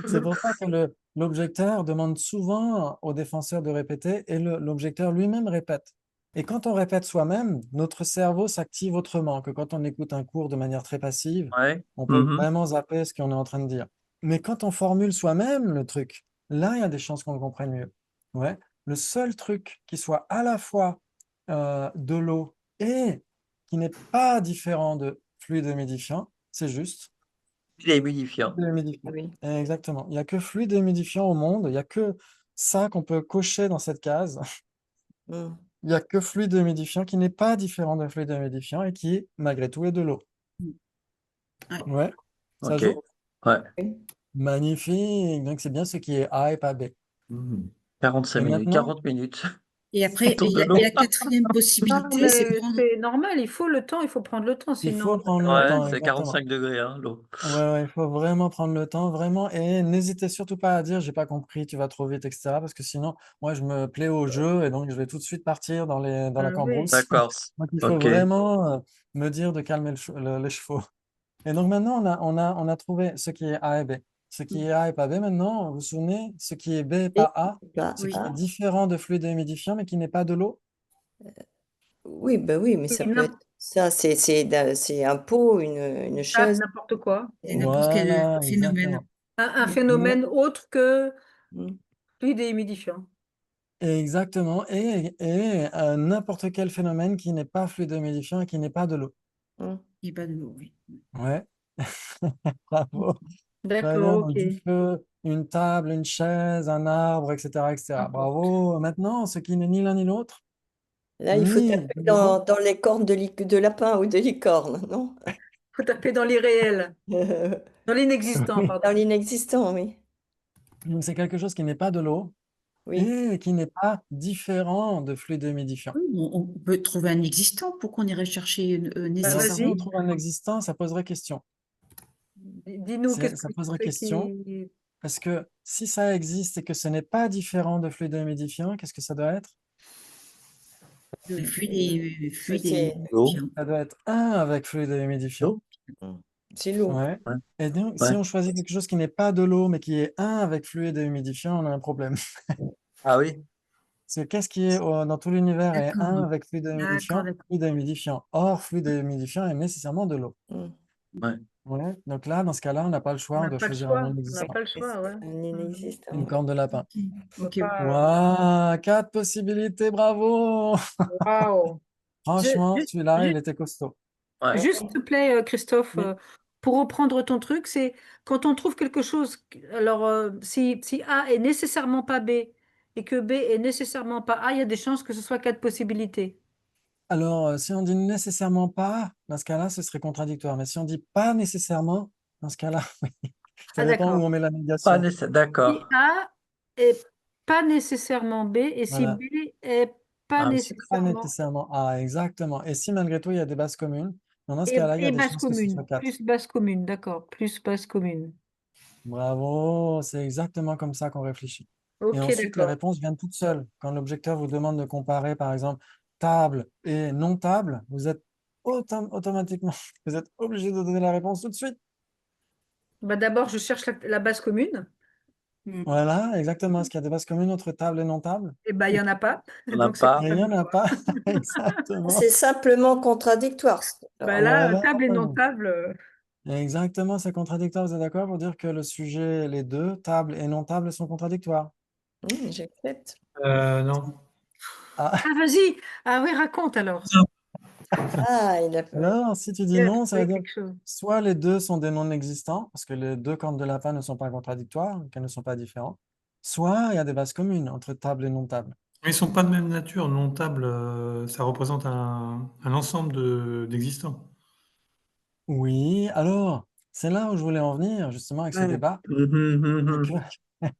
C'est pour ça que l'objecteur demande souvent au défenseur de répéter et l'objecteur lui-même répète. Et quand on répète soi-même, notre cerveau s'active autrement que quand on écoute un cours de manière très passive. Ouais. On peut Mhm. vraiment zapper ce qu'on est en train de dire. Mais quand on formule soi-même le truc, là, il y a des chances qu'on le comprenne mieux. Ouais. Le seul truc qui soit à la fois de l'eau et qui n'est pas différent de fluide humidifiant, c'est juste Il est humidifiant. fluide et humidifiant. Oui. Exactement. Il n'y a que fluide et humidifiant au monde. Il n'y a que ça qu'on peut cocher dans cette case. Hmm. Il n'y a que fluide et humidifiant qui n'est pas différent de fluide et humidifiant et qui, malgré tout, est de l'eau. Ouais. Ouais, ça Ok. joue? Ouais. Oui. Magnifique. Donc, c'est bien ce qui est A et pas B. Mhm. 45 Et minutes. maintenant, 40 minutes. Et après, Autour de et l'eau. la quatrième Non, possibilité, c'est mais prendre. c'est normal, il faut le temps, il faut prendre le temps, Il faut sinon. prendre le Ouais, temps, c'est exactement. 45 degrés, hein, l'eau. Ouais, ouais, il faut vraiment prendre le temps, vraiment, et n'hésitez surtout pas à dire j'ai pas compris, tu vas trop vite, etc. Parce que sinon, moi, je me plais au jeu et donc je vais tout de suite partir dans la Oui. cambrousse. D'accord. Donc, il faut Ok. vraiment me dire de calmer les chevaux. Et donc maintenant, on a trouvé ce qui est A et B. Ce qui est A et pas B, maintenant, vous vous souvenez, ce qui est B et pas A, Bah, ce qui Oui. est différent de fluide et humidifiant, mais qui n'est pas de l'eau. oui, bah oui, mais Oui, ça peut être ça, c'est un pot, une chaise. n'importe quoi. Et n'importe quel Voilà, phénomène. exactement. Un Mm, phénomène autre que mm, fluide et humidifiant. Exactement. Et n'importe quel phénomène qui n'est pas fluide et humidifiant et qui n'est pas de l'eau. mm. Et pas de l'eau, oui. Ouais, bravo. Très bien. D'accord, Donc, ok. du feu, une table, une chaise, un arbre, etc., etc. N'importe. Bravo. Maintenant, ce qui n'est ni l'un ni l'autre, Là, il faut ni taper de l'eau. dans les cornes de lapin ou de licorne, non? Faut taper dans l'irréel, dans l'inexistant, Oui. Dans pardon. l'inexistant, oui. Donc, c'est quelque chose qui n'est pas de l'eau Oui. et qui n'est pas différent de fluide et humidifiant. Oui, on peut trouver un existant pour qu'on irait chercher Bah, Alors, si on vas-y, nécessairement. trouve un existant, ça poserait question. dis-nous qu'est-ce Ça que poserait c'est question qui. parce que si ça existe et que ce n'est pas différent de fluide et humidifiant, qu'est-ce que ça doit être? Le Ça, fluide et c'est L'eau. humidifiant. Ça doit être 1 avec fluide et humidifiant. L'eau. mm, c'est l'eau. Ouais. Ouais. Et donc, si Ouais. on choisit quelque chose qui n'est pas de l'eau, mais qui est 1 avec fluide et humidifiant, on a un problème. Ah oui. Parce que qu'est-ce qui est dans tout l'univers est 1 D'accord, avec fluide et d'accord, humidifiant? d'accord. Fluide et humidifiant. Or, fluide et humidifiant est nécessairement de l'eau. Mm. Ouais. Ouais. Donc là, dans ce cas-là, on n'a pas le choix, On on n'a doit pas le choisir un choix, on n'a non-existant. pas le choix, ouais. Un inexistant. Une corne de lapin. On peut Ok, ok. pas. Waouh, 4 possibilités, bravo! Waouh. Je- Franchement, ju- celui-là, il ju- était costaud. Ouais. Juste, s'il te plaît, Christophe, Oui. pour reprendre ton truc, c'est quand on trouve quelque chose, alors si A est nécessairement pas B et que B est nécessairement pas A, il y a des chances que ce soit quatre possibilités. Alors, si on dit nécessairement pas, dans ce cas-là, ce serait contradictoire. Mais si on dit pas nécessairement, dans ce cas-là, oui. Ça Ah, dépend où d'accord. on met la Pas négation. nécessaire. Si D'accord. A est pas nécessairement B et si Voilà. B est pas Ah, C'est pas nécessairement nécessairement A, exactement. Et si malgré tout, il y a des bases communes, dans ce cas-là, il y a et des base chances que ce soit commune, 4. plus base commune, d'accord, plus base commune. Bravo, c'est exactement comme ça qu'on réfléchit. Et Ok, ensuite, les d'accord. réponses viennent toutes seules. Quand l'objecteur vous demande de comparer, par exemple, table et non table, vous êtes automatiquement, vous êtes obligé de donner la réponse tout de suite. Bah, d'abord, je cherche la base commune. Voilà, exactement. Est-ce qu'il y a des bases communes entre table et non table? Et ben, il n'y en a pas. on n'a Donc, c'est pas. Et il n'y en a contradictoire. pas. Exactement. C'est simplement contradictoire. Bah, Alors, là, Voilà. table et non table. Exactement, c'est contradictoire. Vous êtes d'accord pour dire que le sujet, les deux, table et non table, sont contradictoires? j'accepte. Non. Ah, Ah, vas-y. Ah oui, raconte alors. Ah, il a pas. alors, si tu dis Il a non, ça veut trouvé dire quelque chose. soit les deux sont des non-existants, parce que les deux cornes de lapin ne sont pas contradictoires, qu'elles ne sont pas différentes, soit il y a des bases communes entre table et non table. Ils sont pas de même nature. Non table, ça représente un ensemble d'existants. Oui, alors, c'est là où je voulais en venir, justement, avec ce Ouais. débat, Mhm, c'est que, mhm.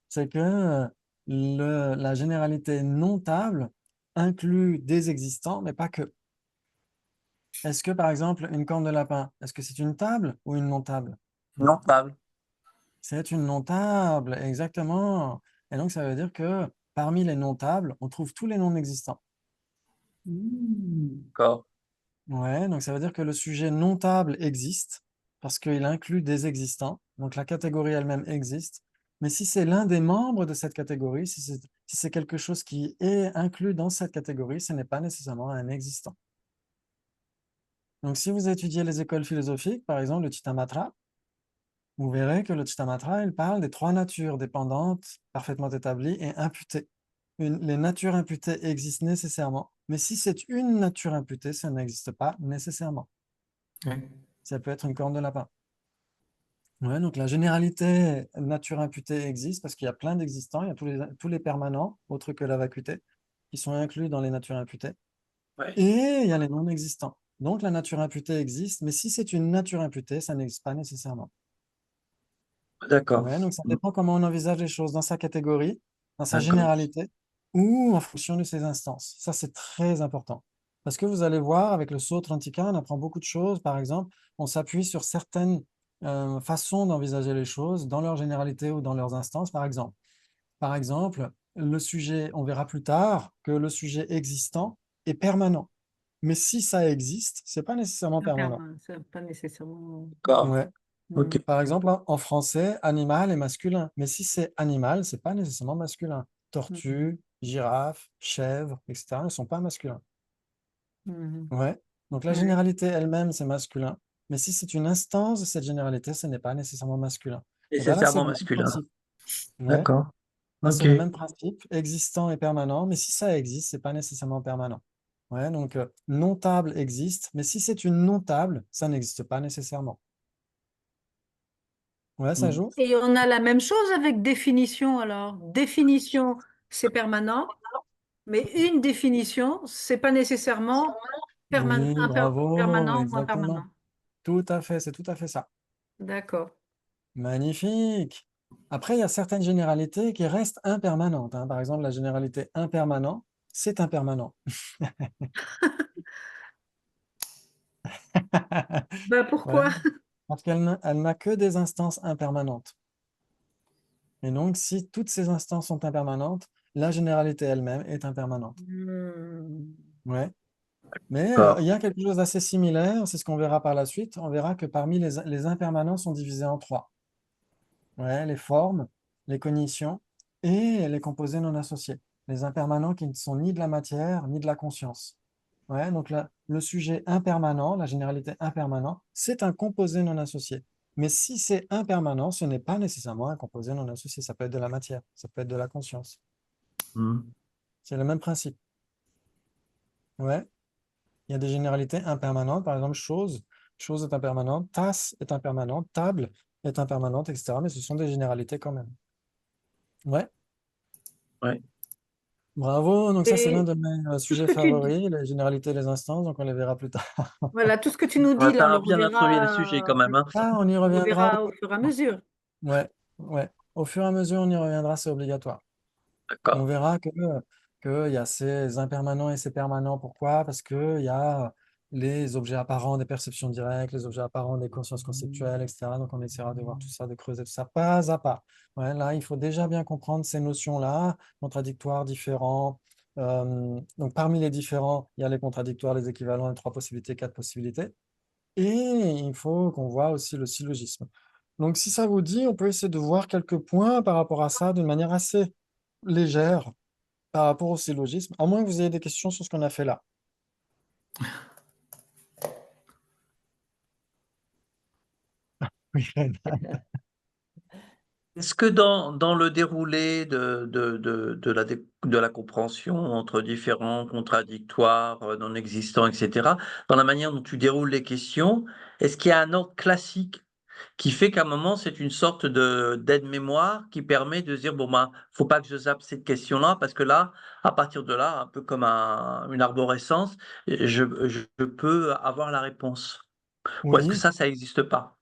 c'est que la généralité non table inclut des existants, mais pas que. Est-ce que, par exemple, une corne de lapin, est-ce que c'est une table ou une non-table? Non table. C'est une non-table, exactement. Et donc, ça veut dire que parmi les non-tables, on trouve tous les non-existants. D'accord. Ouais, donc ça veut dire que le sujet non-table existe parce qu'il inclut des existants. Donc, la catégorie elle-même existe. Mais si c'est l'un des membres de cette catégorie, si c'est quelque chose qui est inclus dans cette catégorie, ce n'est pas nécessairement un existant. Donc, si vous étudiez les écoles philosophiques, par exemple le Chittamatra, vous verrez que le Chittamatra, il parle des trois natures dépendantes, parfaitement établies et imputées. Les natures imputées existent nécessairement, mais si c'est une nature imputée, ça n'existe pas nécessairement. Ouais. Ça peut être une corne de lapin. Ouais, donc la généralité nature imputée existe parce qu'il y a plein d'existants, il y a tous les permanents, autres que la vacuité, qui sont inclus dans les natures imputées. Ouais. Et il y a les non-existants. Donc la nature imputée existe, mais si c'est une nature imputée, ça n'existe pas nécessairement. D'accord. Ouais, donc ça dépend comment on envisage les choses dans sa catégorie, dans sa D'accord. généralité, ou en fonction de ses instances. Ça, c'est très important. Parce que vous allez voir, avec le Sautrantika, on apprend beaucoup de choses. Par exemple, on s'appuie sur certaines façons d'envisager les choses dans leur généralité ou dans leurs instances, par exemple. Par exemple, le sujet, on verra plus tard que le sujet existant est permanent. Mais si ça existe, c'est pas nécessairement permanent. C'est pas nécessairement. D'accord. Ouais. Ok. Par exemple, en français, animal est masculin. Mais si c'est animal, c'est pas nécessairement masculin. Tortue, girafe, chèvre, etc. ne sont pas masculins. Mhm. Ouais. Donc la Ouais. généralité elle-même, c'est masculin. Mais si c'est une instance de cette généralité, ce n'est pas nécessairement masculin. Et ben là, c'est Nécessairement le même masculin. principe. Ouais. D'accord. Là, Ok. c'est le même principe, existant et permanent, mais si ça existe, c'est pas nécessairement permanent. Ouais, donc non-table existe, mais si c'est une non-table, ça n'existe pas nécessairement. Ouais, ça Mm. joue? Et on a la même chose avec définition alors. Définition, c'est permanent, mais une définition, c'est pas nécessairement Oui, bravo, permanent ou impermanent. exactement. Tout à fait, c'est tout à fait ça. D'accord. Magnifique. Après, il y a certaines généralités qui restent impermanentes, hein. Par exemple, la généralité impermanent, c'est impermanent. Bah Ouais, pourquoi? parce elle n'a que des instances impermanentes. Et donc, si toutes ces instances sont impermanentes, la généralité elle-même est impermanente. Hmm. Ouais. Mais D'accord. il y a quelque chose d'assez similaire, c'est ce qu'on verra par la suite. On verra que parmi les impermanents sont divisés en trois. Ouais, les formes, les cognitions et les composés non associés. Les impermanents qui ne sont ni de la matière ni de la conscience. Ouais, donc là, le sujet impermanent, la généralité impermanent, c'est un composé non associé. Mais si c'est impermanent, ce n'est pas nécessairement un composé non associé. Ça peut être de la matière, ça peut être de la conscience. Mm. C'est le même principe. Ouais. Il y a des généralités impermanentes, par exemple, chose. Chose est impermanente, tasse est impermanente, table est impermanente, etc. Mais ce sont des généralités quand même. Ouais. Ouais. Bravo. Donc ça, c'est l'un Et de mes tout ce sujets que tu dis, favoris, les généralités et les instances. Donc on les verra plus tard. voilà, tout ce que tu nous Ouais, dis là, t'as bien introduit le sujet quand même, hein. Ah, on y on le reviendra. verra au fur et à mesure. Ouais, ouais. Au fur et à mesure, on y reviendra, c'est obligatoire. On D'accord. verra que il y a ces impermanents et ces permanents. Pourquoi? Parce qu'il y a les objets apparents des perceptions directes, les objets apparents des consciences conceptuelles, etc. Donc, on essaiera de voir tout ça, de creuser tout ça pas à pas. Ouais, là, il faut déjà bien comprendre ces notions-là, contradictoires, différents. Donc, parmi les différents, il y a les contradictoires, les équivalents, les trois possibilités, quatre possibilités. Et il faut qu'on voit aussi le syllogisme. Donc, si ça vous dit, on peut essayer de voir quelques points par rapport à ça d'une manière assez légère par rapport au syllogisme, à moins que vous ayez des questions sur ce qu'on a fait là. Oui, Renan. Est-ce que dans le déroulé de la compréhension entre différents, contradictoires, non existants, etc., dans la manière dont tu déroules les questions, est-ce qu'il y a un ordre classique qui fait qu'à un moment, c'est une sorte d'aide-mémoire qui permet de se dire, bon, ben, faut pas que je zappe cette question-là, parce que là, à partir de là, un peu comme une arborescence, je peux avoir la réponse. Ou est-ce que Oui, ça n'existe pas?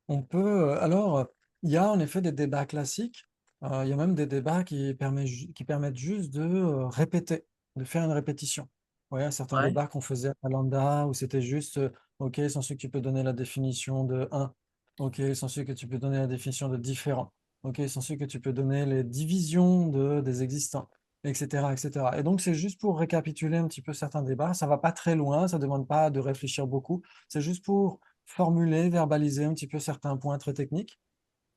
on peut. Alors, il y a en effet des débats classiques. Il y a même des débats qui permettent juste de répéter, de faire une répétition. Ouais, certains Ouais, débats qu'on faisait à lambda où c'était juste, OK, sans celui que tu peux donner la définition de un. OK, sans celui que tu peux donner la définition de différent. OK, sans celui que tu peux donner les divisions des existants, etc., etc. Et donc, c'est juste pour récapituler un petit peu certains débats. Ça va pas très loin, ça demande pas de réfléchir beaucoup. C'est juste pour formuler, verbaliser un petit peu certains points très techniques.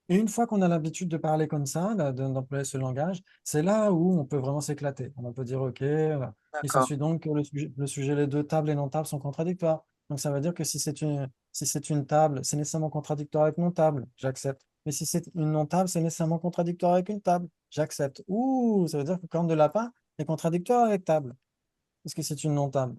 Et une fois qu'on a l'habitude de parler comme ça, d'employer ce langage, c'est là où on peut vraiment s'éclater. On peut dire, OK, il d'accord. s'ensuit donc que le sujet, les deux tables et non-tables sont contradictoires. Donc ça veut dire que si c'est une table, c'est nécessairement contradictoire avec non-table, j'accepte. Mais si c'est une non-table, c'est nécessairement contradictoire avec une table, j'accepte. Ouh, ça veut dire que corne de lapin est contradictoire avec table, parce que c'est une non-table.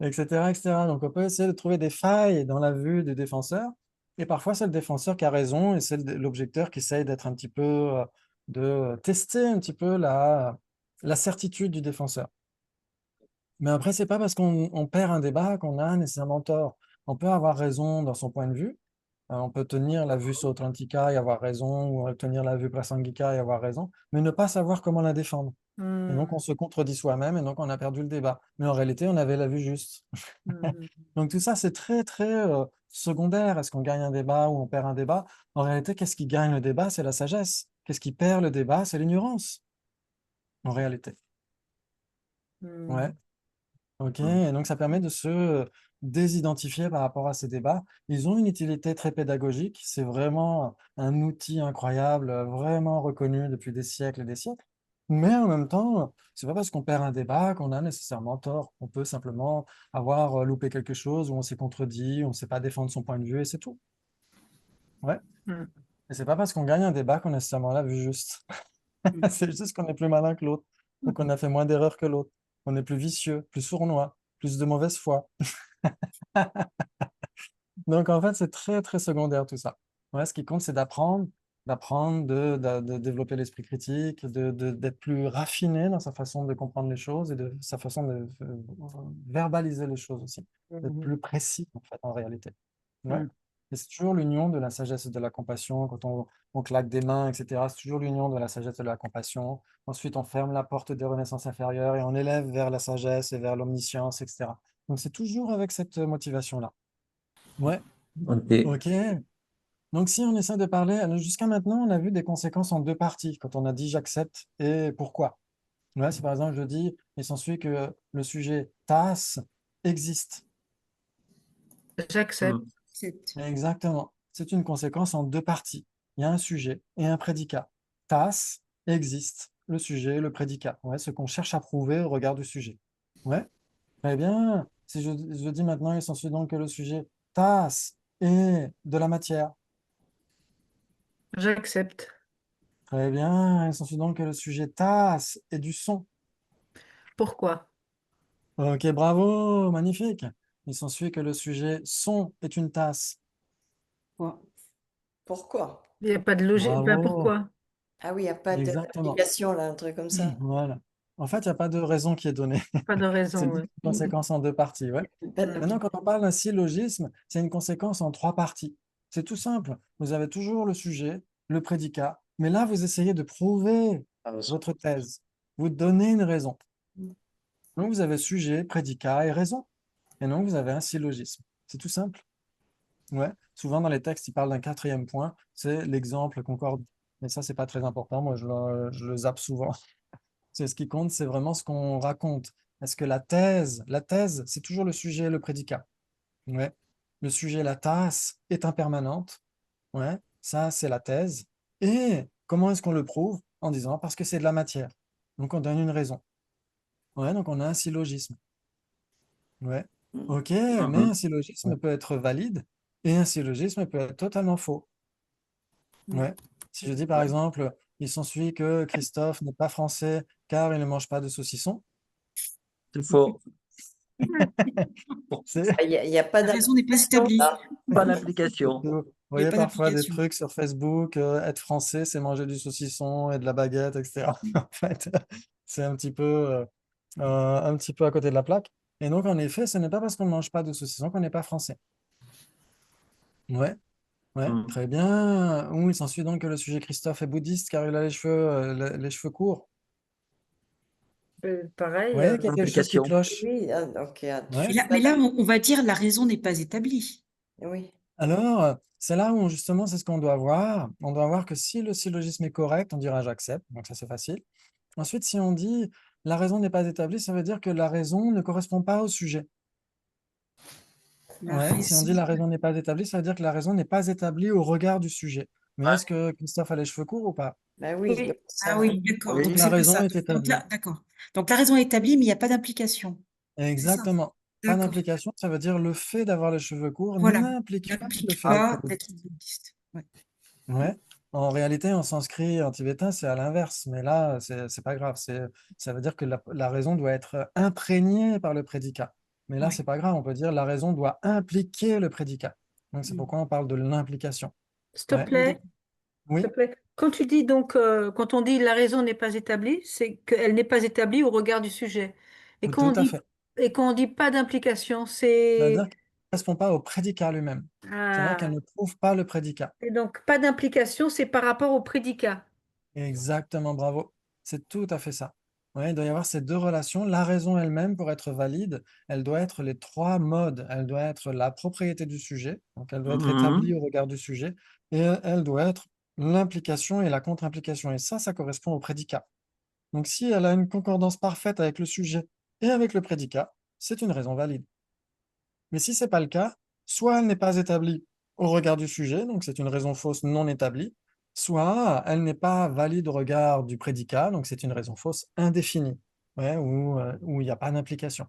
Etc., etc. Donc, on peut essayer de trouver des failles dans la vue du défenseur. Et parfois, c'est le défenseur qui a raison et c'est l'objecteur qui essaye d'être un petit peu, de tester un petit peu la certitude du défenseur. Mais après, c'est pas parce qu'on perd un débat qu'on a nécessairement tort. On peut avoir raison dans son point de vue, On peut tenir la vue Sautrantika et avoir raison, ou tenir la vue Prasangika et avoir raison, mais ne pas savoir comment la défendre. Et donc, on se contredit soi-même, et donc on a perdu le débat. Mais en réalité, on avait la vue juste. Donc, tout ça, c'est très, très secondaire. Est-ce qu'on gagne un débat ou on perd un débat? En réalité, qu'est-ce qui gagne le débat? C'est la sagesse. Qu'est-ce qui perd le débat? C'est l'ignorance, en réalité. Ouais. Ok. Et donc, ça permet de se désidentifier par rapport à ces débats. Ils ont une utilité très pédagogique. C'est vraiment un outil incroyable, vraiment reconnu depuis des siècles et des siècles. Mais en même temps, c'est pas parce qu'on perd un débat qu'on a nécessairement tort. On peut simplement avoir loupé quelque chose, ou on s'est contredit, on ne sait pas défendre son point de vue, et c'est tout. Ouais. Mm. Et c'est pas parce qu'on gagne un débat qu'on a nécessairement la vue juste. C'est juste qu'on est plus malin que l'autre, ou qu'on a fait moins d'erreurs que l'autre. On est plus vicieux, plus sournois, plus de mauvaise foi. Donc, en fait, c'est très, très secondaire tout ça. Ouais, ce qui compte, c'est d'apprendre, de développer l'esprit critique, d'être plus raffiné dans sa façon de comprendre les choses et de sa façon de verbaliser les choses aussi. D'être plus précis, en fait, en réalité. Ouais. Mm. Et c'est toujours l'union de la sagesse et de la compassion. Quand on claque des mains, etc., c'est toujours l'union de la sagesse et de la compassion. Ensuite, on ferme la porte des renaissances inférieures et on élève vers la sagesse et vers l'omniscience, etc. Donc, c'est toujours avec cette motivation-là. Ouais, Ok. ok. Donc, si on essaie de parler, jusqu'à maintenant, on a vu des conséquences en deux parties, quand on a dit j'accepte et pourquoi. Ouais, si par exemple je dis, il s'ensuit que le sujet TAS existe. J'accepte. Mm. Exactement. C'est une conséquence en deux parties. Il y a un sujet et un prédicat. TAS existe, le sujet et le prédicat. Ouais, ce qu'on cherche à prouver au regard du sujet. Ouais. Très bien. Si je dis maintenant, il s'ensuit donc que le sujet TAS est de la matière. J'accepte. Très bien. Il s'ensuit donc que le sujet TAS est du son. Pourquoi? Ok, bravo, magnifique. Il s'ensuit que le sujet son est une tasse. Pourquoi? Il n'y a pas de logique. Ben, Bravo, pourquoi? Ah oui, il n'y a pas exactement. d'application là, un truc comme ça. Voilà. En fait, il n'y a pas de raison qui est donnée. Pas de C'est raison. une conséquence en deux parties. Ouais. Pas Mm. Maintenant, quand on parle d'un syllogisme, c'est une conséquence en trois parties. C'est tout simple. Vous avez toujours le sujet, le prédicat, mais là, vous essayez de prouver votre thèse. Vous donnez une raison. Donc, vous avez sujet, prédicat et raison. Et donc, vous avez un syllogisme. C'est tout simple. Ouais. Souvent, dans les textes, ils parlent d'un quatrième point, c'est l'exemple concorde. Mais ça, c'est pas très important. Moi, je le zappe souvent. C'est ce qui compte, c'est vraiment ce qu'on raconte. Est-ce que la thèse, c'est toujours le sujet et le prédicat. Ouais. Le sujet, la tasse, est impermanente. Ouais. Ça, c'est la thèse. Et comment est-ce qu'on le prouve? En disant parce que c'est de la matière. Donc, on donne une raison. Ouais. Donc, on a un syllogisme. Ouais. Ok, mais Mhm. un syllogisme peut être valide et un syllogisme peut être totalement faux. Ouais. Si je dis par exemple, il s'ensuit que Christophe n'est pas français car il ne mange pas de saucisson, C'est faux. c'est Il n'y a pas La raison n'est pas d'application établie. là. Pas d'application. vous Il n'y a voyez pas parfois des d'application. trucs sur Facebook, être français, c'est manger du saucisson et de la baguette, etc. En fait, c'est un petit peu à côté de la plaque. Et donc, en effet, ce n'est pas parce qu'on ne mange pas de saucisson qu'on n'est pas français. Ouais. Ouais, Mm. très bien. Ou il s'ensuit donc que le sujet Christophe est bouddhiste car il a les cheveux courts. Pareil. Ouais, qu'il y a quelque chose qui Application. cloche. Oui, ok. Ouais. Mais là, on va dire la raison n'est pas établie. Oui. Alors, c'est là où justement, c'est ce qu'on doit voir. On doit voir que si le syllogisme est correct, on dira j'accepte. Donc ça, c'est facile. Ensuite, si on dit la raison n'est pas établie, ça veut dire que la raison ne correspond pas au sujet. La Ouais, si on dit raison. la raison n'est pas établie, ça veut dire que la raison n'est pas établie au regard du sujet. Mais Ouais. est-ce que Christophe a les cheveux courts ou pas? Ben oui, Oui. donc Ah ça. oui, d'accord. Oui. Donc Donc la c'est pas raison ça. est Donc établie. là, d'accord. Donc la raison est établie, mais il n'y a pas d'implication. C'est ça. Exactement. Pas D'accord. d'implication, ça veut dire le fait d'avoir les cheveux courts Voilà. n'implique pas le N'implique fait d'être pas bouddhiste. d'être bouddhiste. Ouais. Ouais. En réalité, en sanskrit et en tibétain, c'est à l'inverse. Mais là, c'est pas grave. Ça veut dire que la raison doit être imprégnée par le prédicat. Mais là, Ouais. c'est pas grave. On peut dire la raison doit impliquer le prédicat. Donc, c'est Mm. pourquoi on parle de l'implication. S'il te Ouais. plaît, s'il Oui, te plaît. Quand tu dis donc, quand on dit la raison n'est pas établie, c'est qu'elle n'est pas établie au regard du sujet. Et tout à fait. quand on dit pas d'implication, C'est-à-dire correspond pas au prédicat lui-même. C'est-à-dire qu'elle Ah. ne prouve pas le prédicat. Et donc, pas d'implication, c'est par rapport au prédicat. Exactement, bravo. C'est tout à fait ça. Ouais, il doit y avoir ces deux relations. La raison elle-même, pour être valide, elle doit être les trois modes. Elle doit être la propriété du sujet, donc elle doit être établie au regard du sujet, et elle doit être l'implication et la contre-implication. Et ça correspond au prédicat. Donc si elle a une concordance parfaite avec le sujet et avec le prédicat, c'est une raison valide. Mais si ce n'est pas le cas, soit elle n'est pas établie au regard du sujet, donc c'est une raison fausse non établie, soit elle n'est pas valide au regard du prédicat, donc c'est une raison fausse indéfinie, ouais, où il n'y a pas d'implication.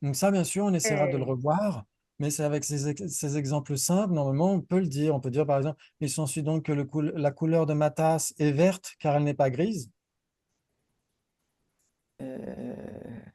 Donc ça, bien sûr, on essaiera de le revoir, mais c'est avec ces exemples simples, normalement, on peut le dire. On peut dire, par exemple, il s'ensuit donc que la couleur de ma tasse est verte car elle n'est pas grise. Euh,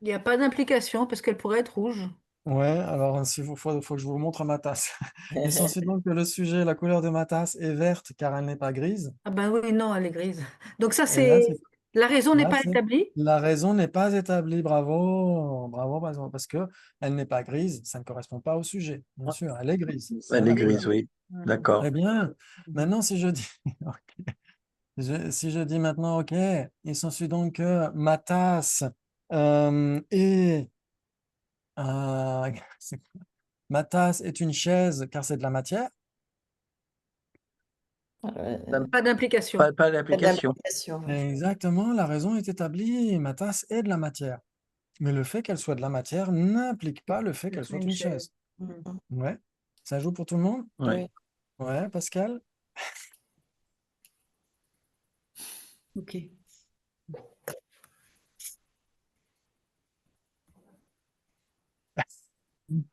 Il n'y a pas d'implication parce qu'elle pourrait être rouge. Ouais, alors faut que je vous montre ma tasse. Il s'ensuit donc que le sujet, la couleur de ma tasse est verte car elle n'est pas grise. Ah ben oui, non, elle est grise. Donc ça, Et là, c'est la raison n'est là, pas établie. la raison n'est pas établie. Bravo, bravo, bravo, parce que elle n'est pas grise, ça ne correspond pas au sujet. Bien sûr, elle est grise. C'est Elle est la grise, couleur. oui. Mhm. Très D'accord. bien. Maintenant, si je dis, ok. Si je dis maintenant, ok, il s'ensuit donc que ma tasse est euh, ma tasse est une chaise car c'est de la matière. Pas d'implication. Pas Pas d'application. d'implication. Exactement, la raison est établie, ma tasse est de la matière. Mais le fait qu'elle soit de la matière n'implique pas le fait qu'elle soit Une une chaise. chaise. Mhm. Ouais, ça joue pour tout le monde? Oui. Oui. Ouais, Pascal? Ok.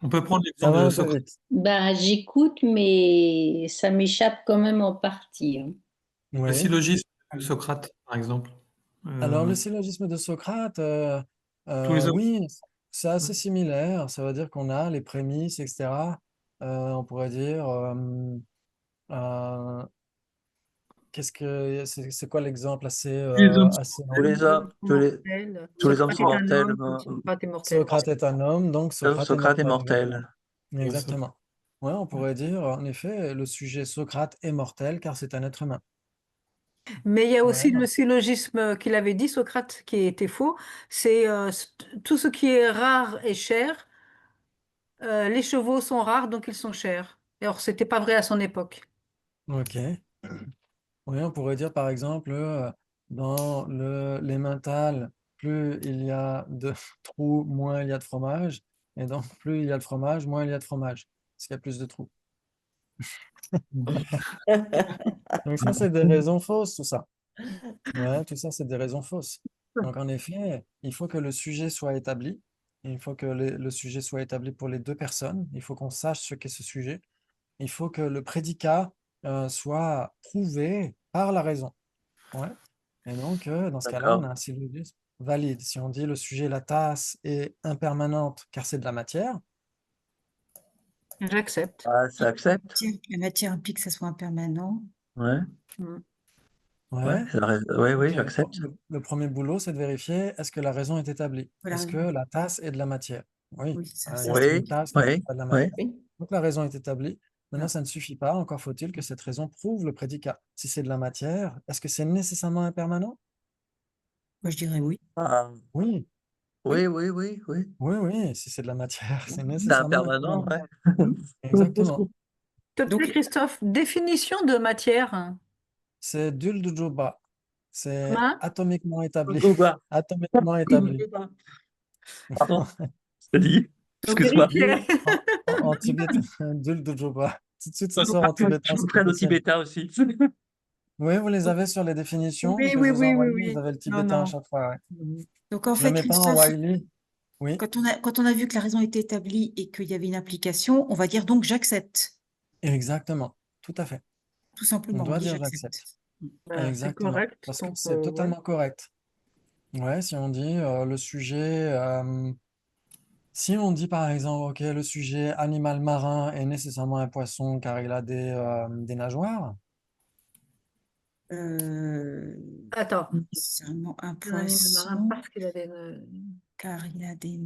On peut prendre Ça l'exemple va de un peu Socrate. vite. Ben, j'écoute, mais ça m'échappe quand même en partie, hein. Le Oui. syllogisme de Socrate, par exemple. Alors, le Euh, syllogisme de Socrate, tous les hommes. oui, c'est assez similaire. Ça veut dire qu'on a les prémices, etc. On pourrait dire, euh, c'est quoi l'exemple Tous les hommes assez Tous les hommes, Mortel. tous les hommes Socrate sont est un mortels. homme, donc Socrate est mortel. Socrate est un homme, donc Socrate est Socrate est mortel. mortel. Exactement. Ouais, on pourrait dire, en effet, le sujet Socrate est mortel car c'est un être humain. Mais il y a Ouais, aussi le syllogisme qu'il avait dit, Socrate, qui était faux. C'est tout ce qui est rare est cher. Les chevaux sont rares, donc ils sont chers. Et or, c'était pas vrai à son époque. ok. Oui, on pourrait dire par exemple, dans l'emmental, plus il y a de trous, moins il y a de fromage. Et donc, plus il y a de fromage, moins il y a de fromage. Parce qu'il y a plus de trous. Donc ça, c'est des raisons fausses, tout ça. Ouais, tout ça, c'est des raisons fausses. Donc en effet, il faut que le sujet soit établi. Il faut que le sujet soit établi pour les deux personnes. Il faut qu'on sache ce qu'est ce sujet. Il faut que le prédicat soit prouvé par la raison. Ouais. Et donc, dans ce cas-là, on a D'accord. un syllogisme valide. Si on dit le sujet, la tasse, est impermanente car c'est de la matière, J'accepte. Ah, ça accepte. Tiens, la matière implique que ça soit impermanent. Ouais, Mm. ouais, ouais. ouais, Donc, oui, j'accepte. le premier boulot, c'est de vérifier est-ce que la raison est établie? Voilà, Est-ce que la tasse est de la matière? Oui, oui, ça, c'est Oui, une tasse, mais oui, c'est pas de la oui. matière. Oui. Donc la raison est établie. Maintenant, voilà. ça ne suffit pas. Encore faut-il que cette raison prouve le prédicat. Si c'est de la matière, est-ce que c'est nécessairement impermanent? Moi, je dirais oui. Ah, Oui, oui, oui, oui, oui. oui, oui. Si c'est de la matière, c'est C'est nécessairement impermanent, impermanent. ouais. Exactement. S'il te plaît, Donc, Christophe, définition de matière. C'est Dul-Dujolba. C'est Hein? atomiquement établi. Goba. Atomiquement établi. Pardon, c'est dit. Donc, Excuse-moi. vérifier. En tibétain, Dul-Dujolba. Tout de suite, ça Je sort en tibétain, c'est plus m'entraîne au facile. tibétain aussi. Oui, vous les avez sur les définitions Oui, que oui, je vous ai oui, oui, envoyées. Vous oui. avez le Non, tibétain à non. chaque fois. Ouais. donc en Je ne le fait, mets pas en Christophe, Wiley. Oui, quand on a vu que la raison était établie et qu'il y avait une application, on va dire donc j'accepte. exactement. Tout à fait. Tout On simplement, on doit dit dire j'accepte. j'accepte. C'est Exactement. correct. Parce que Donc, c'est ouais. totalement correct. Ouais, si on dit le sujet. Si on dit par exemple, ok, le sujet animal marin est nécessairement un poisson car il a des nageoires, Attends, nécessairement un un animal marin poisson, parce qu'il a des... car il a des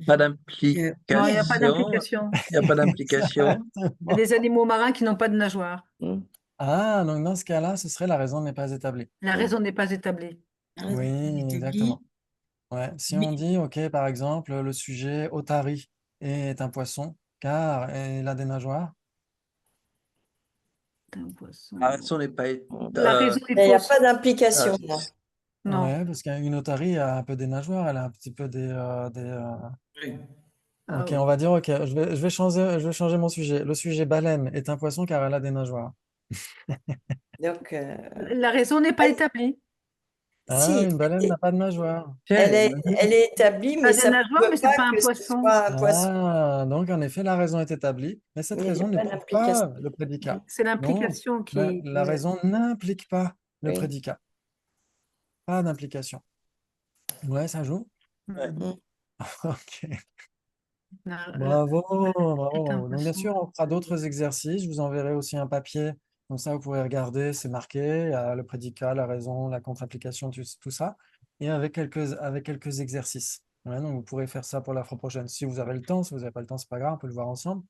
Pas nages. Non, il n'y a pas d'implication. d'implication. Il n'y a pas d'implication. Il y a Exactement. des animaux marins qui n'ont pas de nageoire. Ah, donc dans ce cas-là, ce serait la raison n'est pas établie. La raison n'est pas établie. La raison Oui, est exactement. établie, Ouais. Si mais on dit, OK, par exemple, le sujet Otari est un poisson, car il a des nageoires. Un poisson. La raison n'est pas La raison est Mais il n'y a fausse. pas d'implication, non. Non. Ouais, parce qu'une otarie a un peu des nageoires, elle a un petit peu Oui. Ah OK, oui. on va dire, OK, je vais changer mon sujet. Le sujet baleine est un poisson car elle a des nageoires. Donc, La raison n'est pas établie. Ah, si, une baleine n'a pas de nageoires. elle est établie, Ça mais a des ça ne nageoires, mais veut ce n'est pas pas un que ce poisson. soit un poisson. Ah, donc en effet, la raison est établie, mais cette Mais il n'y a raison ne pas prouve d'implication. pas le prédicat. C'est Non, l'implication qui... la raison n'implique pas le Oui. prédicat. Pas d'implication. Ouais, ça joue? Mhm. OK. La- Bravo, bravo, est un bravo. Donc, bien poisson. sûr, on fera d'autres exercices. Je vous enverrai aussi un papier. Comme ça, vous pourrez regarder, c'est marqué, le prédicat, la raison, la contre-application, tout ça. Et avec quelques exercices. Ouais, donc, vous pourrez faire ça pour la fois prochaine. Si vous avez le temps, si vous n'avez pas le temps, c'est pas grave, on peut le voir ensemble.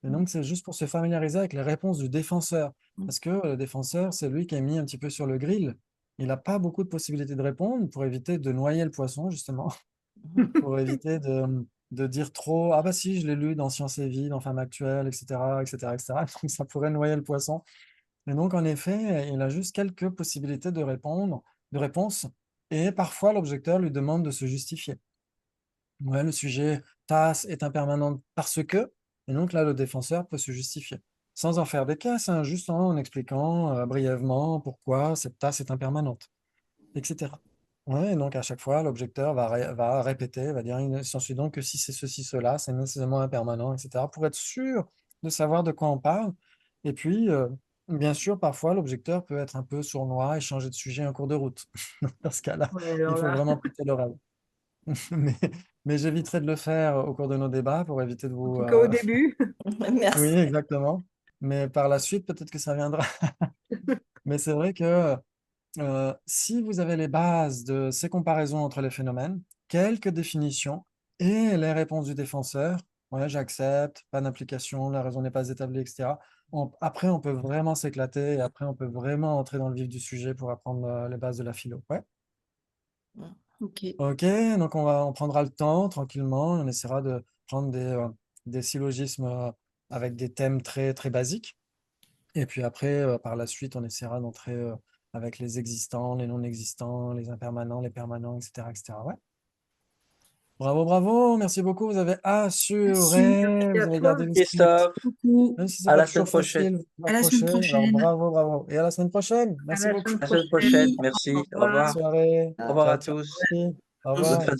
Et donc, c'est juste pour se familiariser avec les réponses du défenseur. Parce que le défenseur, c'est lui qui est mis un petit peu sur le grill. Il n'a pas beaucoup de possibilités de répondre pour éviter de noyer le poisson, justement. Pour éviter de dire trop, ah bah si, je l'ai lu dans Science et Vie, dans Femme actuelle, etc., etc., etc. Donc ça pourrait noyer le poisson. Et donc, en effet, il a juste quelques possibilités de réponse. Et parfois, l'objecteur lui demande de se justifier. Ouais, le sujet tasse est impermanente parce que, et donc là, le défenseur peut se justifier. Sans en faire des caisses, hein, juste en expliquant brièvement pourquoi cette tasse est impermanente, etc. Ouais, et donc à chaque fois, l'objecteur va répéter, va dire, il s'ensuit donc que si c'est ceci, cela, c'est nécessairement impermanent, etc., pour être sûr de savoir de quoi on parle. Et puis, bien sûr, parfois, l'objecteur peut être un peu sournois et changer de sujet en cours de route. Dans ce cas-là, Ouais, il alors faut là, vraiment prêter l'oreille. Mais, mais j'éviterai de le faire au cours de nos débats pour éviter de en vous... tout cas au début. Oui, Merci. exactement. Mais par la suite, peut-être que ça viendra. Mais c'est vrai que si vous avez les bases de ces comparaisons entre les phénomènes, quelques définitions et les réponses du défenseur, ouais, j'accepte, pas d'implication, la raison n'est pas établie, etc. Après, on peut vraiment s'éclater et après, on peut vraiment entrer dans le vif du sujet pour apprendre les bases de la philo. Ouais. ok. Ok, donc on prendra le temps tranquillement, on essaiera de prendre des syllogismes avec des thèmes très, très basiques. Et puis après, par la suite, on essaiera d'entrer avec les existants, les non-existants, les impermanents, les permanents, etc., etc. Ouais. Bravo, bravo, merci beaucoup, vous avez Merci. assuré, Merci vous à avez toi. gardé le script. Christophe, Beaucoup. Même si c'est à pas la semaine toujours prochaine. facile, vous À la semaine accrochez. Alors prochaine. bravo, bravo. Et à la semaine prochaine, À merci la beaucoup. semaine À la semaine prochaine. prochaine. Merci. Merci. Au Au Bonne revoir. revoir. soirée. Au revoir Ciao, à ciao. tous. Merci. Au Bonne revoir. fin de semaine.